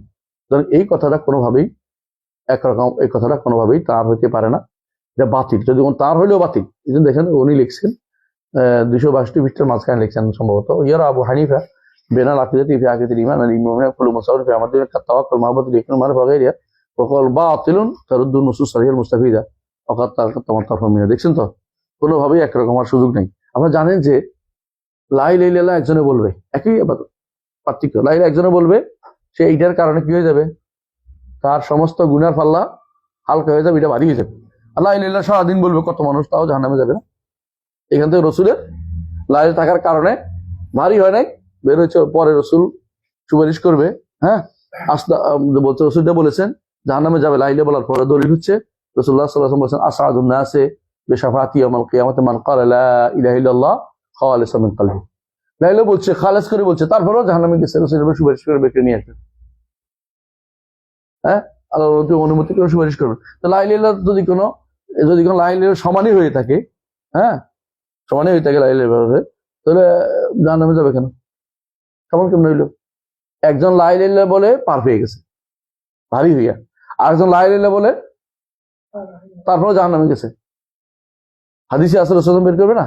এই কথাটা কোনোভাবেই একরকম, এই কথাটা কোনোভাবেই তার হইতে পারে না, এটা বাতিল। যদি তার হইলেও বাতিল। এই জন্য দেখেন উনি লিখছেন 262 পৃষ্ঠার মাঝখানে লিখছেন সম্ভবত, ইয়ারা আবু হানিফা বেনাল আকিদাতি ফি আকিদাতিল ঈমান আল মুমিন কুল্লু মুসাউর ফি আমাদের তাওয়াক্কুল মাহব্বতুল ইয়াকিন মারফা গায়রিয়া ওয়া ক্বাল বাতিলুন তারুদ্দু নুসুস সাহিহাল মুস্তাফিদা ওয়াকাত তামাত্তাফা মিনা। দেখছেন তো, কোনোভাবেই একরকম আর সুযোগ নেই। আপনারা জানেন যে লা ইলাহা ইল্লাল্লাহ একজনে বলবে, একই পার্থক্য, লা ইলাহা একজনে বলবে, সে এইটার কারণে কি হয়ে যাবে? তার সমস্ত গুনার পাল্লা হালকা হয়ে যাবে, এটা ভারী হয়ে যাবে। লা ইলাহা ইল্লাল্লাহ সারাদিন বলবে কত মানুষ, তাও জাহান্নামে যাবে না। এখান থেকে রসুলের লা ইলাহা থাকার কারণে ভারী হয় নাই, বের হয়েছে, পরে রসুল সুপারিশ করবে। হ্যাঁ, বলছে, রসুলটা বলেছেন জাহান্নামে যাবে লা ইলাহা বলার পরে। দলিল হচ্ছে রাসূলুল্লাহ সাল্লাল্লাহু আলাইহি ওয়াসাল্লাম বলেছেন, আসআদুন নাসি বিশাফাতি ইয়াউমাল কিয়ামাতি মান ক্বালা লা ইলাহা ইল্লাল্লাহ খালিসাম মিন কলবি। লা ইলাহা বলছে, খালেস করে বলছে, তারপরেও জাহান্নামে গেছে, রসুল সুপারিশ করে বের নিয়ে আসবে। হ্যাঁ, আল্লাহর অনুমতি করে সুপারিশ করবে। তো লা ইলাহা যদি কোনো লা ইলাহা সমানই হয়ে থাকে, হ্যাঁ, সমানই হয়ে থাকে লা ইলাহা, তাহলে জাহান্নামে যাবে কেন? সমান কেমন হইলো? একজন লা ইলাহা বলে পার পেয়ে গেছে ভারী হইয়া, আর একজন লা ইলাহা বলে তারপরে জাহান্নামে গেছে। হাদিসে আছে রাসূল বের করবে না,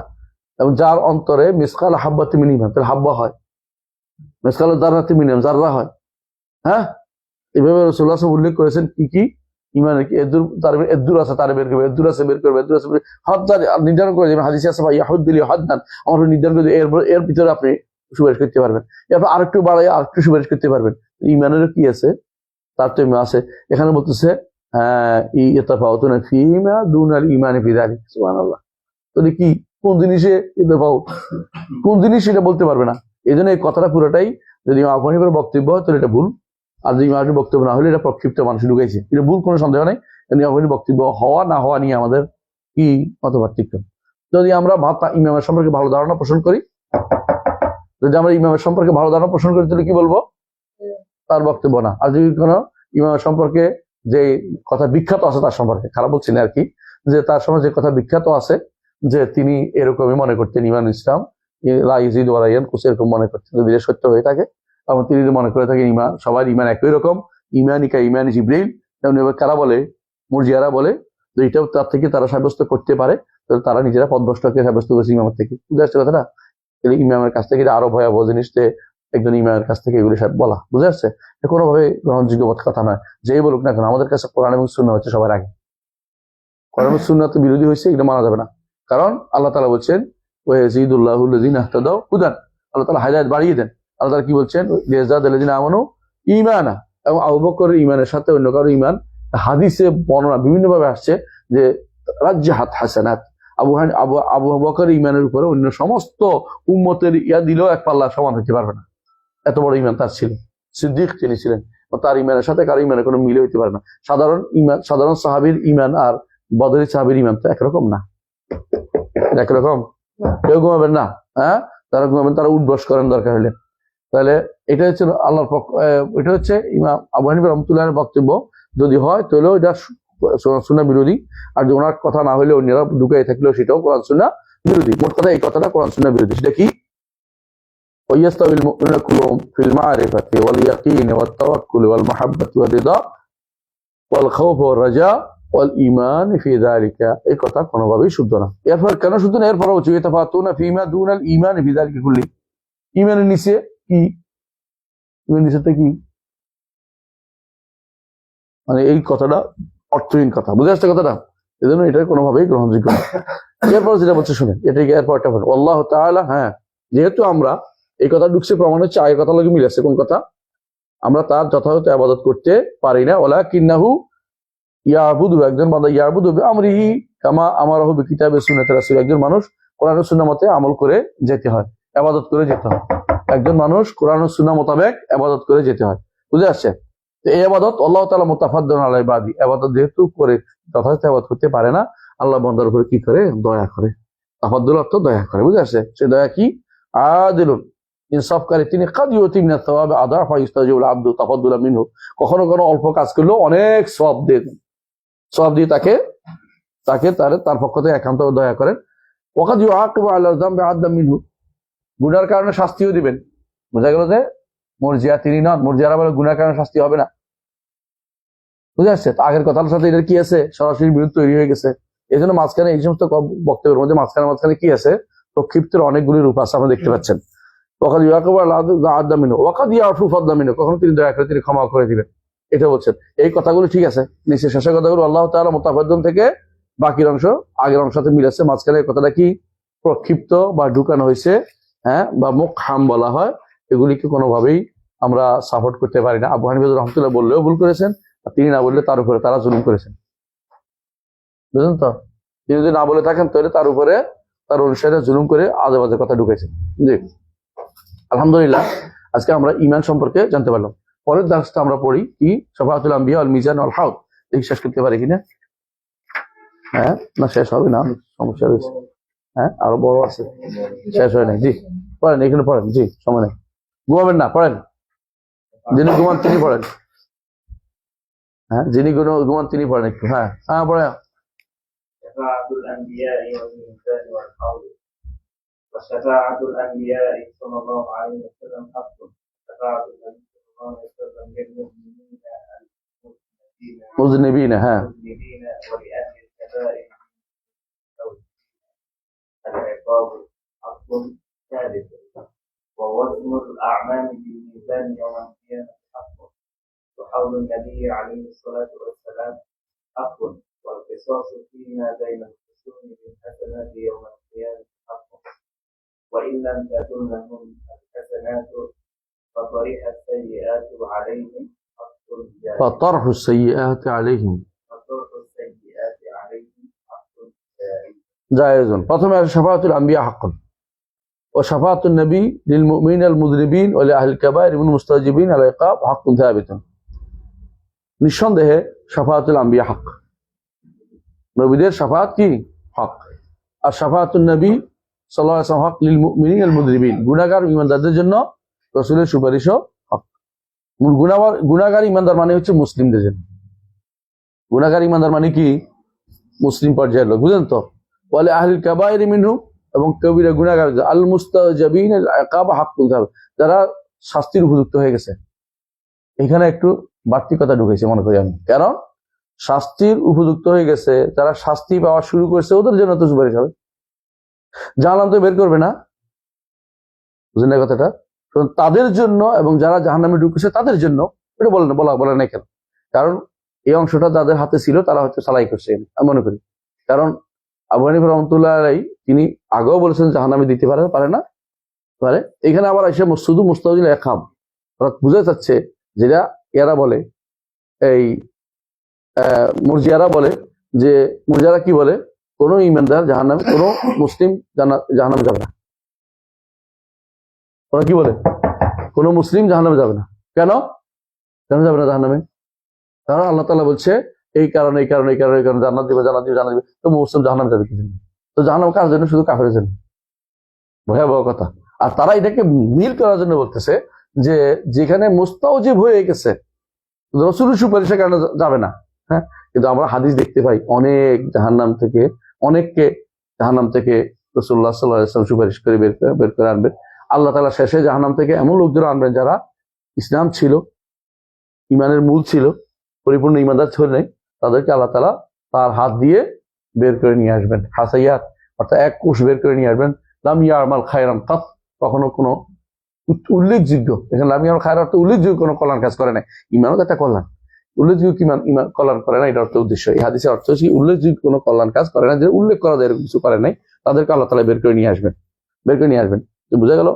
এবং যার অন্তরে মিসকাল হাব্বাতি মিন ঈমান, তাহলে হাব্বা হয়, মিসকাল যাররাতি মিন ঈমান যাররা হয়। হ্যাঁ, এইভাবে রাসূলুল্লাহ সাল্লাল্লাহু আলাইহি ওয়াসাল্লাম উল্লেখ করেছেন কি কি ঈমানের কি এদ্দুর আছে, তারে বের করবে, এদ্দুর আছে বের করবে, এদ্দুর আছে হদ নির্ধারণ করে দেবেন। হাদিসে আছে ভাই ইয়াহুদ্দিলি হদ্দান, আমার নির্ধারণ করে এর ভিতরে আপনি সুপারিশ করতে পারবেন, এরপর আরেকটু বাড়াই আরেকটু সুপারিশ করতে পারবেন। ঈমানের কি আছে, তার তো আছে। এখানে বলতেছে ইয়াতাফাওয়াতুনা ফীমা দুনাল ঈমানি ফি যালিক। সুবহানাল্লাহ। তাহলে কি, কোন জিনিসে ইয়াতাফাওয়াত, কোন জিনিস সেটা বলতে পারবে না। এই জন্য এই কথাটা পুরোটাই যদি ইমাম আবু হানিফার বক্তব্য হয় তাহলে এটা ভুল, আর যদি ইমামের বক্তব্য না হলে এটা প্রক্ষিপ্ত মানুষ ঢুকাইছে, এটা ভুল, কোনো সন্দেহ নেই। ইমামের বক্তব্য হওয়া না হওয়া নিয়ে আমাদের কি মত পার্থক্য। যদি আমরা ইমামের সম্পর্কে ভালো ধারণা পোষণ করি, যদি আমরা ইমামের সম্পর্কে ভালো ধারণা পোষণ করি তাহলে কি বলবো? তার বক্তব্য না। আর যদি কোনো ইমামের সম্পর্কে যে কথা বিখ্যাত আছে, তার সম্পর্কে খারাপ বলছি না আর কি, যে তার সম্পর্কে যে কথা বিখ্যাত আছে যে তিনি এরকমই মনে করতেন, ইমান ইসলাম লা ইয়াজিদ ওয়া লা ইয়ানকুস, এরকম মনে করতেন, যদি এটা সত্য হয়ে থাকে, এবং তিনি মনে করে থাকেন ইমান, সবার ইমান একই রকম, ইমানিকা ইমানি জিবরিল, তেমনি কারা বলে মুরজিয়ারা বলে যে এটাও তার থেকে তারা সাব্যস্ত করতে পারে, তাহলে তারা নিজেরা পদভ্রষ্টকে সাব্যস্ত করেছে ইমামের থেকে। বুঝে আসছে কথাটা? তাহলে ইমামের কাছ থেকে এটা আরো ভয়াবহ জিনিস যে একজন ইমামের কাছ থেকে এগুলি সব বলা, বুঝে আসছে? এটা কোনোভাবে গ্রহণযোগ্য কথা নয়। যেই বলুক না কেন, আমাদের কাছে কোরআন এবং সুন্নাহ হচ্ছে সবার আগে। কোরআন এবং সুন্নাহ বিরোধী হয়েছে, এগুলো মানা যাবে না। কারণ আল্লাহ তাআলা বলছেন ওয়াজিদুল্লাহুল্লাযিনা ইহতাদাউ হুদান, আল্লাহ তাআলা হাদায়াত বাড়িয়ে দেন। আল্লাহ তাআলা কি বলছেন? লিয়াজদাদাল্লাযিনা আমানু ঈমানা, এবং আবু বকরের ঈমানের সাথে অন্য কারো ঈমান হাদিসে বর্ণনা বিভিন্ন ভাবে আসছে যে রাজ্জাহাত হাসানাত, আবু বকরের ঈমানের উপরে অন্য সমস্ত উম্মতের ইয়া দিলেও এক পাল্লা সমান হতে পারবে না। এত বড় ঈমান তার ছিল, সিদ্দিক তিনি ছিলেন। তার ঈমানের সাথে কারো ঈমানের কোনো মিলে হইতে পারে না। সাধারণ সাহাবীর ঈমান আর বদরি সাহাবীর ঈমান তো একরকম না, একরকম। কেউ ঘুমাবেন না, হ্যাঁ, তারা ঘুমাবেন, তারা উঠবস করেন দরকার হলে। তাহলে এটা হচ্ছে আল্লাহর এটা হচ্ছে ইমাম আবু হানিফা রাহমাতুল্লাহির বক্তব্য। যদি হয় তাহলেও এটা সুন্নাহ বিরোধী, আর যদি ওনার কথা না হলে অন্যরা ঢুকাই থাকলেও সেটাও কোরআন সুন্নাহ বিরোধী। মোট কথা এই কথাটা কোরআন সুন্নাহ বিরোধী। সেটা কি? ওয়ায়াস্তাবিল মুমিনুনা কুল্লুহুম ফিল মা'রিফাতি ওয়াল ইয়াকিনি ওয়াত তাওয়াক্কুলি ওয়াল মাহাব্বাতি ওয়ার রিদা ওয়াল খাউফি ওয়ার রাজা ওয়াল ঈমান ফি যালিকা, এই কথা কোনোভাবেই শুদ্ধ না। এরপর কেন শুদ্ধ না? এরপর হচ্ছে ইয়াতাফাতুনা ফিমা দুনাল ঈমান ফি যালিকা কুল্লি, ঈমানের নিচে কি, ঈমানের নিচেতে কি, মানে এই কথাটা অর্থহীন কথা। বুঝে আসছে কথাটা? এই জন্য এটা কোনোভাবেই গ্রহণযোগ্য না। এরপর যেটা বলছে শুনে, এটাকে এরপরটা বল আল্লাহ তাআলা, হ্যাঁ, যেহেতু আমরা এই কথা ঢুকছে, প্রমাণ হচ্ছে আগের কথা লাগে মিলেছে। কোন কথা? আমরা তার যথাযথ ইবাদত করতে পারি না। ওয়ালাকিন্নাহু ইয়াবুদু, একজন বান্দা ইয়াবুদু বিআমরিহি কামা আমারাহু বিকিতাবি সুন্নাতি রাসূল, একজন মানুষ কোরআন ও সুন্নাহ মতে আমল করে যেতে হয়, ইবাদত করে যেতে হয়। একজন মানুষ কোরআন ও সুন্নাহ মোতাবেক ইবাদত করে যেতে হয়। বুঝে আসছে? এই ইবাদত আল্লাহ তাআলা মুতাফাদ্দালুন আলা ইবাদি, ইবাদত যেহেতু করে যথাযথ ইবাদত করতে পারে না, আল্লাহ বান্দার উপরে কি করে? দয়া করে। তাফাদ্দুল অর্থ দয়া করে। বুঝে আসছে? সে দয়া কি? আদিলুন, ইনসাফকারী তিনি। কাদ ইউতি মিনাস সাওয়াবি আদাফা ইস্তাজিবুল আবদু তাফাদ্দুলাম মিনহু, কখনো কোনো অল্প কাজ করলেও অনেক সওয়াব দেন, সওয়াব দিয়ে তার পক্ষ থেকে একান্ত দয়া করেন। ওয়াকাদ ইউআকিবু আলা যামবি আদদাম মিনহু, গুনার কারণে শাস্তিও দিবেন। বোঝা গেল যে মুরজিয়া তিনি নন, মুরজিয়ারা বলে গুনার কারণে শাস্তি হবে না। বুঝে আসছে? তো আগের কথার সাথে এটার কি আছে? সরাসরি বিরোধ তৈরি হয়ে গেছে। এই জন্য মাঝখানে এই সমস্ত বক্তব্যের মধ্যে মাঝখানে কি আছে? প্রক্ষিপ্তের অনেকগুলি রূপ আছে, আমরা দেখতে পাচ্ছেন। ওয়াকাদ ইউআকিবু আলা আদদাম মিনহু ওয়াকাদ ইয়াফু ফাদদাম মিনহু, কখনো তিনি দয়া করে, তিনি ক্ষমা করে দিবেন। এটা বলছেন। এই কথাগুলো ঠিক আছে। নিচে শেষের কথাগুলো আল্লাহ তাআলা মুতাফাদ্দুন থেকে বাকির অংশ আগের অংশের সাথে মিলেছে। মাঝখানে এই কথাটা কি? প্রক্ষিপ্ত বা ঢুকানো হয়েছে, হ্যাঁ, বা মুকহাম বলা হয়। এগুলিকে কোনোভাবেই আমরা সাপোর্ট করতে পারি না। আবু হানিফা রাহমাতুল্লাহ বললেও ভুল করেছেন, আর তিনি না বললে তার উপরে তারা জুলুম করেছেন। বুঝলেন তো? তিনি যদি না বলে থাকেন তাহলে তার উপরে তার অনুসারীরা জুলুম করে আজে বাজে কথা ঢুকেছেন। জি, আলহামদুলিল্লাহ, আজকে আমরা ঈমান সম্পর্কে জানতে পারলাম। পরের দার্সটা আমরা পড়ি কি? শাফাআতুল আম্বিয়া ওয়াল মিজান ওয়াল হাউদ। দেখি শেষ করতে পারি কিনা। হ্যাঁ, না শেষ হবে না, সমস্যা রয়েছে। হ্যাঁ, আরো বড় আছে, শেষ হয় নাই। জি পড়েন, এখানে পড়েন। জি, সময় নেই, ঘুমাবেন না, পড়েন। যিনি ঘুমান তিনি পড়েন। হ্যাঁ, যিনি ঘুমান তিনি পড়েন একটু। হ্যাঁ হ্যাঁ, পড়ে। شفاعة الأنبياء والميزان والحوض. وشفاعة الأنبياء صلى الله عليه وسلم حق. شفاعة النبي صلى الله عليه وسلم للمؤمنين مذنبين، ها، ولأهل الكبائر العقاب حق ثابت. ووزن الأعمال بالميزان يوم القيامة حق. وحوض النبي عليه الصلاة والسلام حق. والقصاص فيما بين الخصوم بالحسنات يوم القيامة حق. وإن لم تكن لهم الحسنات فطرح السيئات عليهم حق جائز. فطرح السيئات عليهم حق جائز. প্রথমে আছে শাফাআতুল আম্বিয়া হাক্কুন ওয়া শাফাআতুন নবী লিল মুমিনিনা আল মুযনিবিন ওয়া লিআহলিল কাবায়ের মিন মুস্তাজিবিন আল ইকাব হাক্কুন সাবিতুন। নিঃসন্দেহে শাফাআতুল আম্বিয়া হক, নবীদের শাফাআত কি? হক। আর শাফাআতুন নবী সাল্লাল্লাহু আলাইহি ওয়াসাল্লাম হক লিল মুমিনিনা আল মুযনিবিন, গুনাহগার ঈমানদারদের জন্য রাসূলের সুপারিশও হক। গুনাহগার ঈমানদার মানে হচ্ছে মুসলিমদের জন্য। গুনাহগার ঈমানদার মানে কি? মুসলিম পর্যায়ের লোক। বুঝলেন তো? ওয়া লিআহলিল কাবায়ের মিনহুম, এবং কবিরা গুনাহগার আল মুস্তাজিবিন আল ইকাব হাক্কুন সাবিত, যারা শাস্তির উপযুক্ত হয়ে গেছে। এখানে একটু বাড়তি কথা ঢুকেছে মনে করি আমি। কারণ শাস্তির উপযুক্ত হয়ে গেছে, যারা শাস্তি পাওয়া শুরু করেছে ওদের জন্য তো সুপারিশ হবে, জাহান্নাম তো বের করবে না। বুঝলেন না কথাটা? তো তাদের জন্য এবং যারা জাহান্নামে ঢুকেছে তাদের জন্য এটা বলা নাই কেন? কারণ এই অংশটা যাদের হাতে ছিল তারা হয়তো সালাই করছে, আমি মনে করি। কারণ আবু হানিফা রহমতুল্লাহ আলাইহি তিনি আগেও বলেছেন জাহান্নামে দিতে পারে না পারে। এখানে আবার এসে শুধু মুস্তাহিল একাম বুঝা যাচ্ছে, যেটা এরা বলে এই মুরজিয়ারা বলে, যে মুরজিয়ারা কি বলে, কোন ইমানদার জাহান্নামে, কোন মুসলিম জাহান্নামে যাবে না। ওরা কি বলে, কোন মুসলিম জাহান্নামে যাবে না। কেন কেন যাবে না জাহান্নামে? কারণ আল্লাহ তাআলা বলছে এই কারণে জান্নাত দিবে। তো মুসলিম জাহান্নামে যাবে কি জন্য? তো জাহান্নাম কার জন্য? শুধু কাফেরের জন্য। ভয়াবহ কথা। আর তারা এটাকে মিল করার জন্য বলতেছে যে যেখানে মুস্তাওজিব হয়ে গেছে রাসূলের সুপারিশের কারণে যাবে না। হ্যাঁ, কিন্তু আমরা হাদিস দেখতে পাই অনেককে জাহান্নাম থেকে রাসূলুল্লাহ সাল্লাল্লাহু আলাইহি ওয়াসাল্লাম সুপারিশ করে বের করে আনবেন। আল্লাহ তাআলা শেষে জাহান্নাম থেকে এমন লোকদের আনবেন যারা ইসলাম ছিল, ইমানের মূল ছিল, পরিপূর্ণ ইমানদার ছিল নাই, তাদেরকে আল্লাহ তাআলা তার হাত দিয়ে বের করে নিয়ে আসবেন। হাসাইয়াত অর্থাৎ এক কোষ বের করে নিয়ে আসবেন। লাম ইয়ামাল খায়রান কাত, কখনো কোনো উল্লেখযোগ্য, এখানে লাম ইয়ামাল খায়রান অর্থ উল্লেখযোগ্য কোনো কল্যাণ কাজ করে নাই। ইমানও একটা কল্যাণ, উল্লেখযোগ্য ইমান কল্যাণ করে না, এটা অর্থ উদ্দেশ্য। এই হাদিসের অর্থ হচ্ছে উল্লেখযোগ্য কোনো কল্যাণ কাজ করে না, যে উল্লেখ করা যায় এরকম কিছু করে নাই, তাদেরকে আল্লাহ তাআলা বের করে নিয়ে আসবেন। বোঝা গেল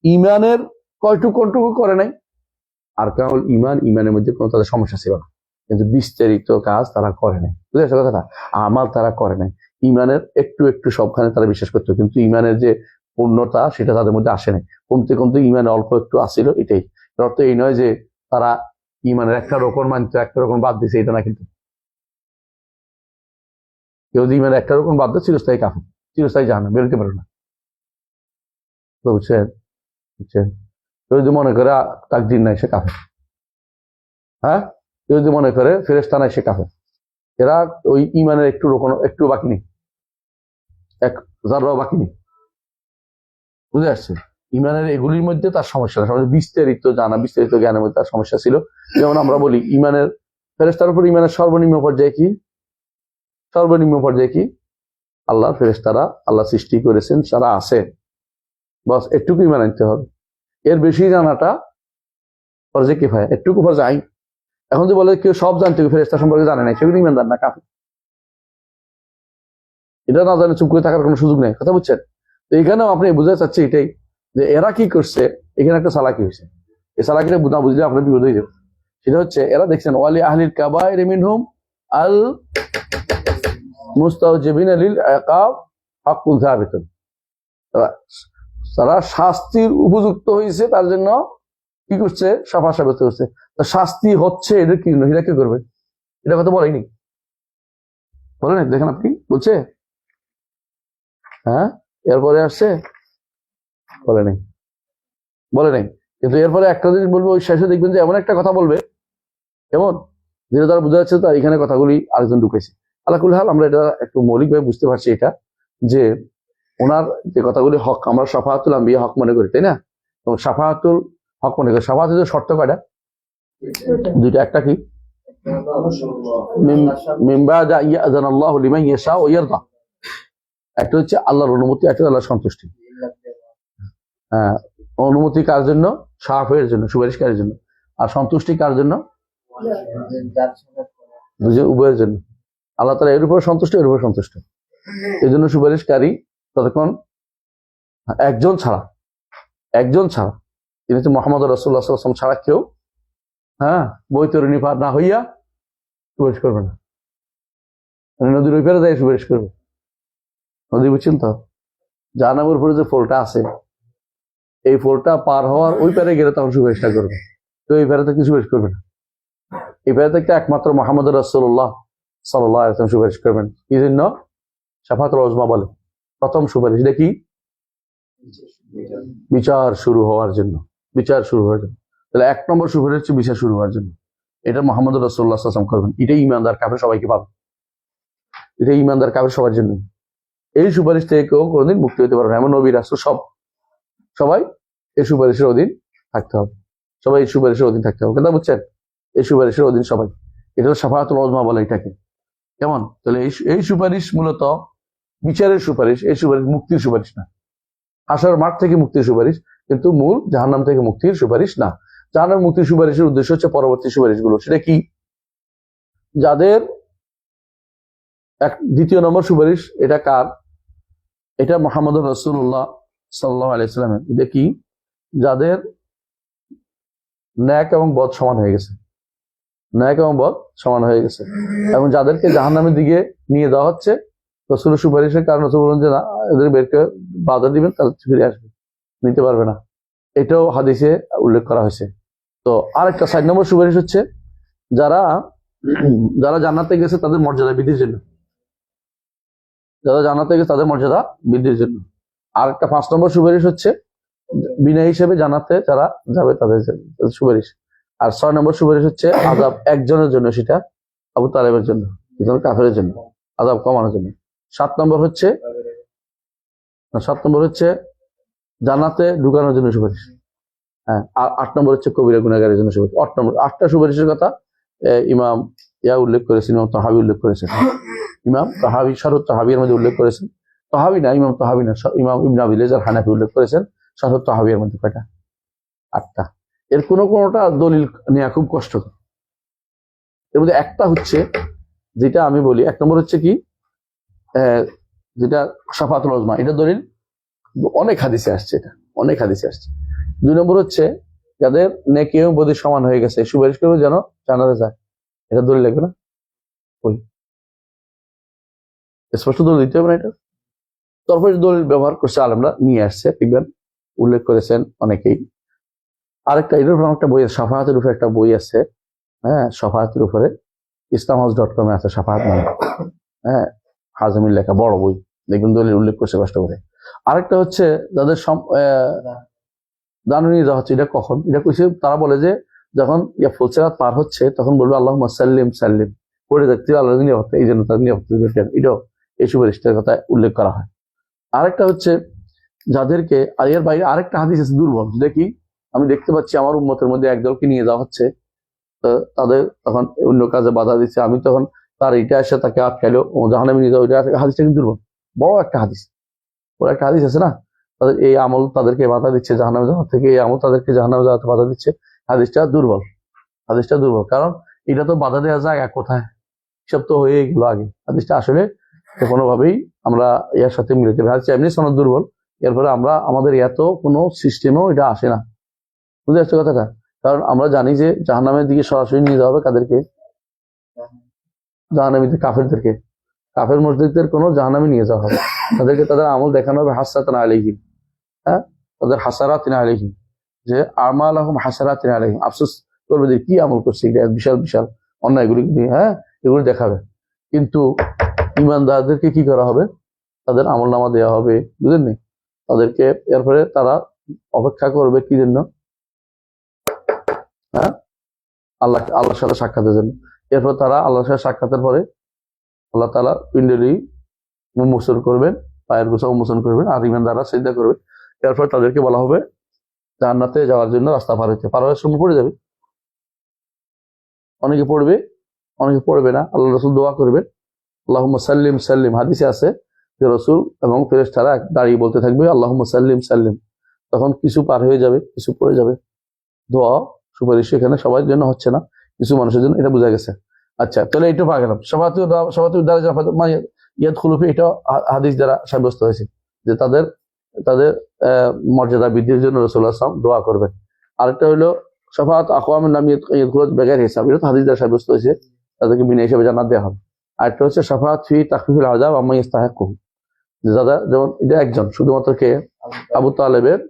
ইমানের কোনটুকু করে নাই। আর কারণ ইমানের মধ্যে কোনো তাদের সমস্যা ছিল না, কিন্তু বিস্তারিত কাজ তারা করে নাই। বুঝে গেছে কথাটা? আমাল তারা করে নাই। ইমানের একটু সবখানে তারা বিশ্বাস করতো, কিন্তু ইমানের যে পূর্ণতা সেটা তাদের মধ্যে আসে নাই। কমতে ইমানে অল্প একটু আসছিল, এটাই। এর অর্থ এই নয় যে তারা ইমানের একটা রকম মানতো, একটা রকম বাদ দিছে, এটা না। কিন্তু কেউ যদি ইমানের একটা রকম বাদ দেয় চিরস্থায়ী কাফের, চিরস্থায়ী জাহান্নাম, বেরোতে পারে না। বুঝছেন? কেউ যদি মনে করে তাকদীর নাই, সে কাফের। হ্যাঁ, কেউ যদি মনে করে ফেরেশতা নাই, সে কাফের। এরা ওই ইমানের একটু বাকি নেই, এক যারাও বাকি নেই। বুঝে আসছে? ইমানের এগুলির মধ্যে তার সমস্যা, বিস্তারিত জানা, বিস্তারিত জ্ঞানের মধ্যে তার সমস্যা ছিল। যেমন আমরা বলি ইমানের ফেরেশতার উপর ইমানের সর্বনিম্ন পর্যায়ে কি আল্লাহ ফেরেশতারা আল্লাহ সৃষ্টি করেছেন, যারা আছে, বাস এটুকু ইমান আনতে হবে। এর বেশি জানাটা ফরজে কিফায়া, এটুকু ফরজে আইন। এখন যদি বলে কেউ সব জানতে, ফেরেশতা সম্পর্কে জানে নাই, সেগুলো ইমানদার না, কাফের। এটা না জানে চুপ করে থাকার কোনো সুযোগ নেই। কথা বুঝছেন? তো এখানেও আপনি বোঝা চাচ্ছে এটাই, যে এরা কি করছে, এখানে একটা চালাকি হয়েছে। এই চালাকিটা না বুঝলে আপনার বিপদ হয়ে যাবে। সেটা হচ্ছে এরা দেখছেন ওয়ালি আহলিল কাবাইর মিনহুম আল মুস্তাওজিবিনা লিল ইকাব হাক্কুন সাবিতুন। তারা শাস্তির উপযুক্ত হয়েছে, তার জন্য কি করছে? সাফা সাব্যস্ত করছে। শাস্তি হচ্ছে, এদের কি এরা কি করবে? এটা কথা বলেনি, বলেন দেখেন আপনি বলছে। হ্যাঁ, এরপরে আসছে বলে নাই। কিন্তু এরপরে একটা জিনিস বলবো, ওই শেষে দেখবেন যে এমন একটা কথা বলবে, কেমন যেটা তারা বোঝা যাচ্ছে তার এখানে কথাগুলি আরেকজন ঢুকেছে। আলাকুল হাল আমরা এটা একটু মৌলিকভাবে বুঝতে পারছি, এটা যে ওনার যে কথাগুলি হক, আমরা শাফাআতুল আম্বিয়া হক মনে করি, তাই না? এবং শাফাআতুল হক মনে করি। শাফাআতের শর্ত কয়টা? দুইটা। একটা কি? একটা হচ্ছে আল্লাহর অনুমতি, একটা আল্লাহর সন্তুষ্টি। হ্যাঁ, অনুমতি কার জন্য? শাফের জন্য, সুপারিশকারীর জন্য। আর সন্তুষ্টি কার জন্য? উভয়ের জন্য। আল্লাহ তাআলা এর উপর সন্তুষ্ট, এর উপর সন্তুষ্ট। এই জন্য সুপারিশকারী ততক্ষণ একজন ছাড়া, তিনি হচ্ছে মুহাম্মদ রাসূলুল্লাহ সাল্লাল্লাহু আলাইহি ওয়াসাল্লাম ছাড়া কেউ বৈতরণী পার না হইয়া সুপারিশ করবে না। নদীর ওই পারে যাই সুপারিশ করবে। নদী বুঝছেন তো? জাহান্নামের উপরে যে ফলটা আছে, এই ফলটা পার হওয়ার ওই পারে গেলে তখন সুপারিশটা করবে। তো এই পারে থেকে সুপারিশ করবে না। এই পারে থেকে একমাত্র মুহাম্মদ রাসূলুল্লাহ সাল্লাল্লাহু আলাইহি ওয়াসাল্লাম সুপারিশ করবেন। এই জন্য শাফাআতুল উযমা বলে প্রথম সুপারিশ। এটা কি? বিচার শুরু হওয়ার জন্য। তাহলে এক নম্বর সুপারিশ হচ্ছে বিচার শুরু হওয়ার জন্য। এটা মুহাম্মদ রাসূলুল্লাহ সাল্লাল্লাহু আলাইহি ওয়াসাল্লাম করবেন। এটাই ঈমানদার কাফের সবাইকে পাবে। এটা ঈমানদার কাফের সবার জন্য। এই সুপারিশ থেকে কেউ কোনোদিন মুক্তি হতে পারবে না। এমন নবী রাসূল সবাই এই সুপারিশের অধীন থাকতে হবে। কথা বুঝছেন? এই সুপারিশের অধীন সবাই। এটা শাফাআতুল উযমা বলে এটাকে। কেমন? তাহলে এই সুপারিশ মূলত বিচারের সুপারিশ, এই সুপারিশ মুক্তির সুপারিশ না। হাসরের মাঠ থেকে মুক্তির সুপারিশ, কিন্তু মূল জাহান্নাম থেকে মুক্তির সুপারিশ না। জাহান্নাম মুক্তির সুপারিশের উদ্দেশ্য হচ্ছে পরবর্তী সুপারিশগুলো। সেটা কি? যাদের দ্বিতীয় নম্বর সুপারিশ, এটা কার? এটা মুহাম্মদুর রাসূলুল্লাহ সাল্লাল্লাহু আলাইহি ওয়াসাল্লামের। এটা কি? যাদের ন্যাক এবং বদ সমান হয়ে গেছে, ন্যাক এবং বদ সমান হয়ে গেছে, এবং যাদেরকে জাহান্নামের দিকে নিয়ে যাওয়া হচ্ছে, রাসূলের সুপারিশের কারণে রাসূল বলেন যে না, এদের বেরকে বাধা দিবেন, তারা ফিরে আসবে, নিতে পারবে না। এটাও হাদিসে উল্লেখ করা হয়েছে। তো আরেকটা ৬০ নম্বর সুপারিশ হচ্ছে যারা যারা জান্নাতে গেছে তাদের মর্যাদা বৃদ্ধির জন্য, যারা জান্নাতে গেছে তাদের মর্যাদা বৃদ্ধির জন্য। আরেকটা ৫ নম্বর সুপারিশ হচ্ছে বিনা হিসেবে জান্নাতে যারা যাবে তাদের সুপারিশ। আর ৬ নম্বর সুপারিশ হচ্ছে আযাব একজনের জন্য, সেটা আবু তালেবের জন্য, কাফেরের জন্য, আযাব কমানোর জন্য। ৭ নম্বর হচ্ছে জান্নাতে ঢুকানোর জন্য সুপারিশ। হ্যাঁ, আর ৮ নম্বর হচ্ছে কবিরা গুনাহগারের জন্য সুপারিশ। ৮টা সুপারিশের কথা ইমাম উল্লেখ করেছেন, ইমাম তাহাবী উল্লেখ করেছেন। ইমাম তাহাবী শারহ তাহাবীর মধ্যে উল্লেখ করেছেন। তাহাবী না, ইমাম তাহাবী না, ইমাম ইবনে আবি লাইজার হানাফি উল্লেখ করেছেন শারহ তাহাবীর মধ্যে। কয়টা? ৮টা। এর কোনোটা দলিল নেওয়া খুব কষ্টকর। এর মধ্যে একটা হচ্ছে যেটা আমি বলি, ১ নম্বর হচ্ছে কি, যেটা শাফাআতুল উযমা, এটা দলিল অনেক হাদিসে আসছে, এটা অনেক হাদিসে আসছে। ২ নম্বর হচ্ছে যাদের নেকি এবং বদি সমান হয়ে গেছে, সুপারিশ করবে যেন জান্নাতে যায়, এটা দলিল লাগবে না? ওই স্পষ্ট দলিল দিতে হবে না এটা? তারপরে দলিল ব্যবহার করছে আলেমরা, নিয়ে আসছে, দেখবেন উল্লেখ করেছেন অনেকেই। আরেকটা এর উপর একটা বই আছে, শাফাআতের উপরে একটা বই আছে, হ্যাঁ, শাফাআতের উপরে islamhouse.com এ আছে শাফাআত নামে, হ্যাঁ, হাজমির লেখা বড় বই, দেখবেন দলিল উল্লেখ করছে কষ্ট করে। আরেকটা হচ্ছে যাদের জানুনি দেওয়া হচ্ছে, এটা কখন? এটা কইছে তারা বলে যে যখন ফুলসিরাত পার হচ্ছে তখন বলবে আল্লাহুম্মা সাল্লিম সাল্লিম, পড়ে দেখতে আল্লাহর নিরাপত্তা, এই জন্য তার নিরাপত্তা, এটাও এই সুপারিশটার কথা উল্লেখ করা হয়। আরেকটা হচ্ছে যাদেরকে, আর এর বাইরে আরেকটা হাদিস আছে দুর্বল, যেটা কি, আমি দেখতে পাচ্ছি আমার উম্মতের মধ্যে একদলকে নিয়ে যাওয়া হচ্ছে, তাদের তখন অন্য কাজে বাধা দিচ্ছে, আমি তখন তার এটা এসে তাকে আটকাইলো, ও জাহান্নামে নিয়ে যাও, এটা হাদিসটা কিন্তু দুর্বল, বড় একটা হাদিস, বড় একটা হাদিস আছে না, তাদের এই আমল তাদেরকে বাধা দিচ্ছে জাহান্নামে যাওয়া থেকে, এই আমল তাদেরকে জাহান্নামে যাওয়াতে বাধা দিচ্ছে। হাদিসটা দুর্বল, হাদিসটা দুর্বল, কারণ এটা তো বাধা দেওয়া যায় কোথায়, সব তো হয়ে গেল আগে। হাদিসটা আসলে কোনোভাবেই আমরা এর সাথে মিলাতে পারি, হাদিসটা এমনি সনদ দুর্বল, এরপরে আমরা আমাদের এত কোনো সিস্টেমেও এটা আসে না, বুঝতে পারছো কথাটা? কারণ আমরা জানি যে জাহান্নামের দিকে সরাসরি নিয়ে যাওয়া হবে কাদেরকে? জাহান্নামীদের, কাফেরদেরকে, কাফের মসজিদদের কোনো জাহান্নামে নিয়ে যাওয়া হবে, তাদেরকে তাদের আমল দেখানো হবে হাসরাতান আলাইহিম, হ্যাঁ, তাদের হাসারাতিন আলাইহিম, যে আমালাহুম হাসারাতিন আলাইহিম, আফসোস করবে যে কি আমল করছে, এটা বিশাল বিশাল অন্যায়গুলি নিয়ে, হ্যাঁ, এগুলো দেখাবে। কিন্তু ইমানদারদেরকে কি করা হবে? তাদের আমল নামা দেওয়া হবে, বুঝলেন? তাদেরকে এরপরে তারা অপেক্ষা করবে কি জন্য? হ্যাঁ, আল্লাহর সাথে সাক্ষাতের জন্য। এরপর তারা আল্লাহর সাথে সাক্ষাতের পরে আল্লাহ তাআলা পিণ্ডলি উন্মোচন করবেন, পায়ের গোছা উন্মোচন করবেন, আর ইমানদাররা সিজদা করবে। এরপর তাদেরকে বলা হবে জান্নাতে যাওয়ার জন্য রাস্তা পার হইতে, পার হওয়ার সময় পড়ে যাবে, অনেকে পড়বে, অনেকে পড়বে না। আল্লাহ রাসূল দোয়া করবেন আল্লাহুম্মা সাল্লিম সাল্লিম, হাদিসে আছে যে রাসূল এবং ফেরেশতারা দাঁড়িয়ে বলতে থাকবে আল্লাহুম্মা সাল্লিম সাল্লিম, তখন কিছু পার হয়ে যাবে, কিছু পড়ে যাবে। দোয়া সুপারিশ এখানে সবার জন্য হচ্ছে না, কিছু মানুষের জন্য, এটা বোঝা গেছে। আচ্ছা, তাহলে এটা পাওয়া গেলাম শাফাআতুল দারাজা, ইয়াদখুলু, এটা হাদিস দ্বারা সাব্যস্ত হয়েছে যে তাদের তাদের মর্যাদা বৃদ্ধির জন্য রাসূলুল্লাহ সাল্লাল্লাহু আলাইহি ওয়াসাল্লাম দোয়া করবেন। আরেকটা হলো শাফাআত আকওয়ামিন লাম ইয়াদখুলু বিগাইরি হিসাব, এটা হাদিস দ্বারা সাব্যস্ত হয়েছে, তাদেরকে বিনা হিসাবে জান্নাত দেওয়া হবে। আরেকটা হচ্ছে শাফাআত ফি তাখফিফিল আযাব আম্মা ইস্তাহিকুহু, যে যারা, যেমন এটা একজন শুধুমাত্র কে, আবু তালেবের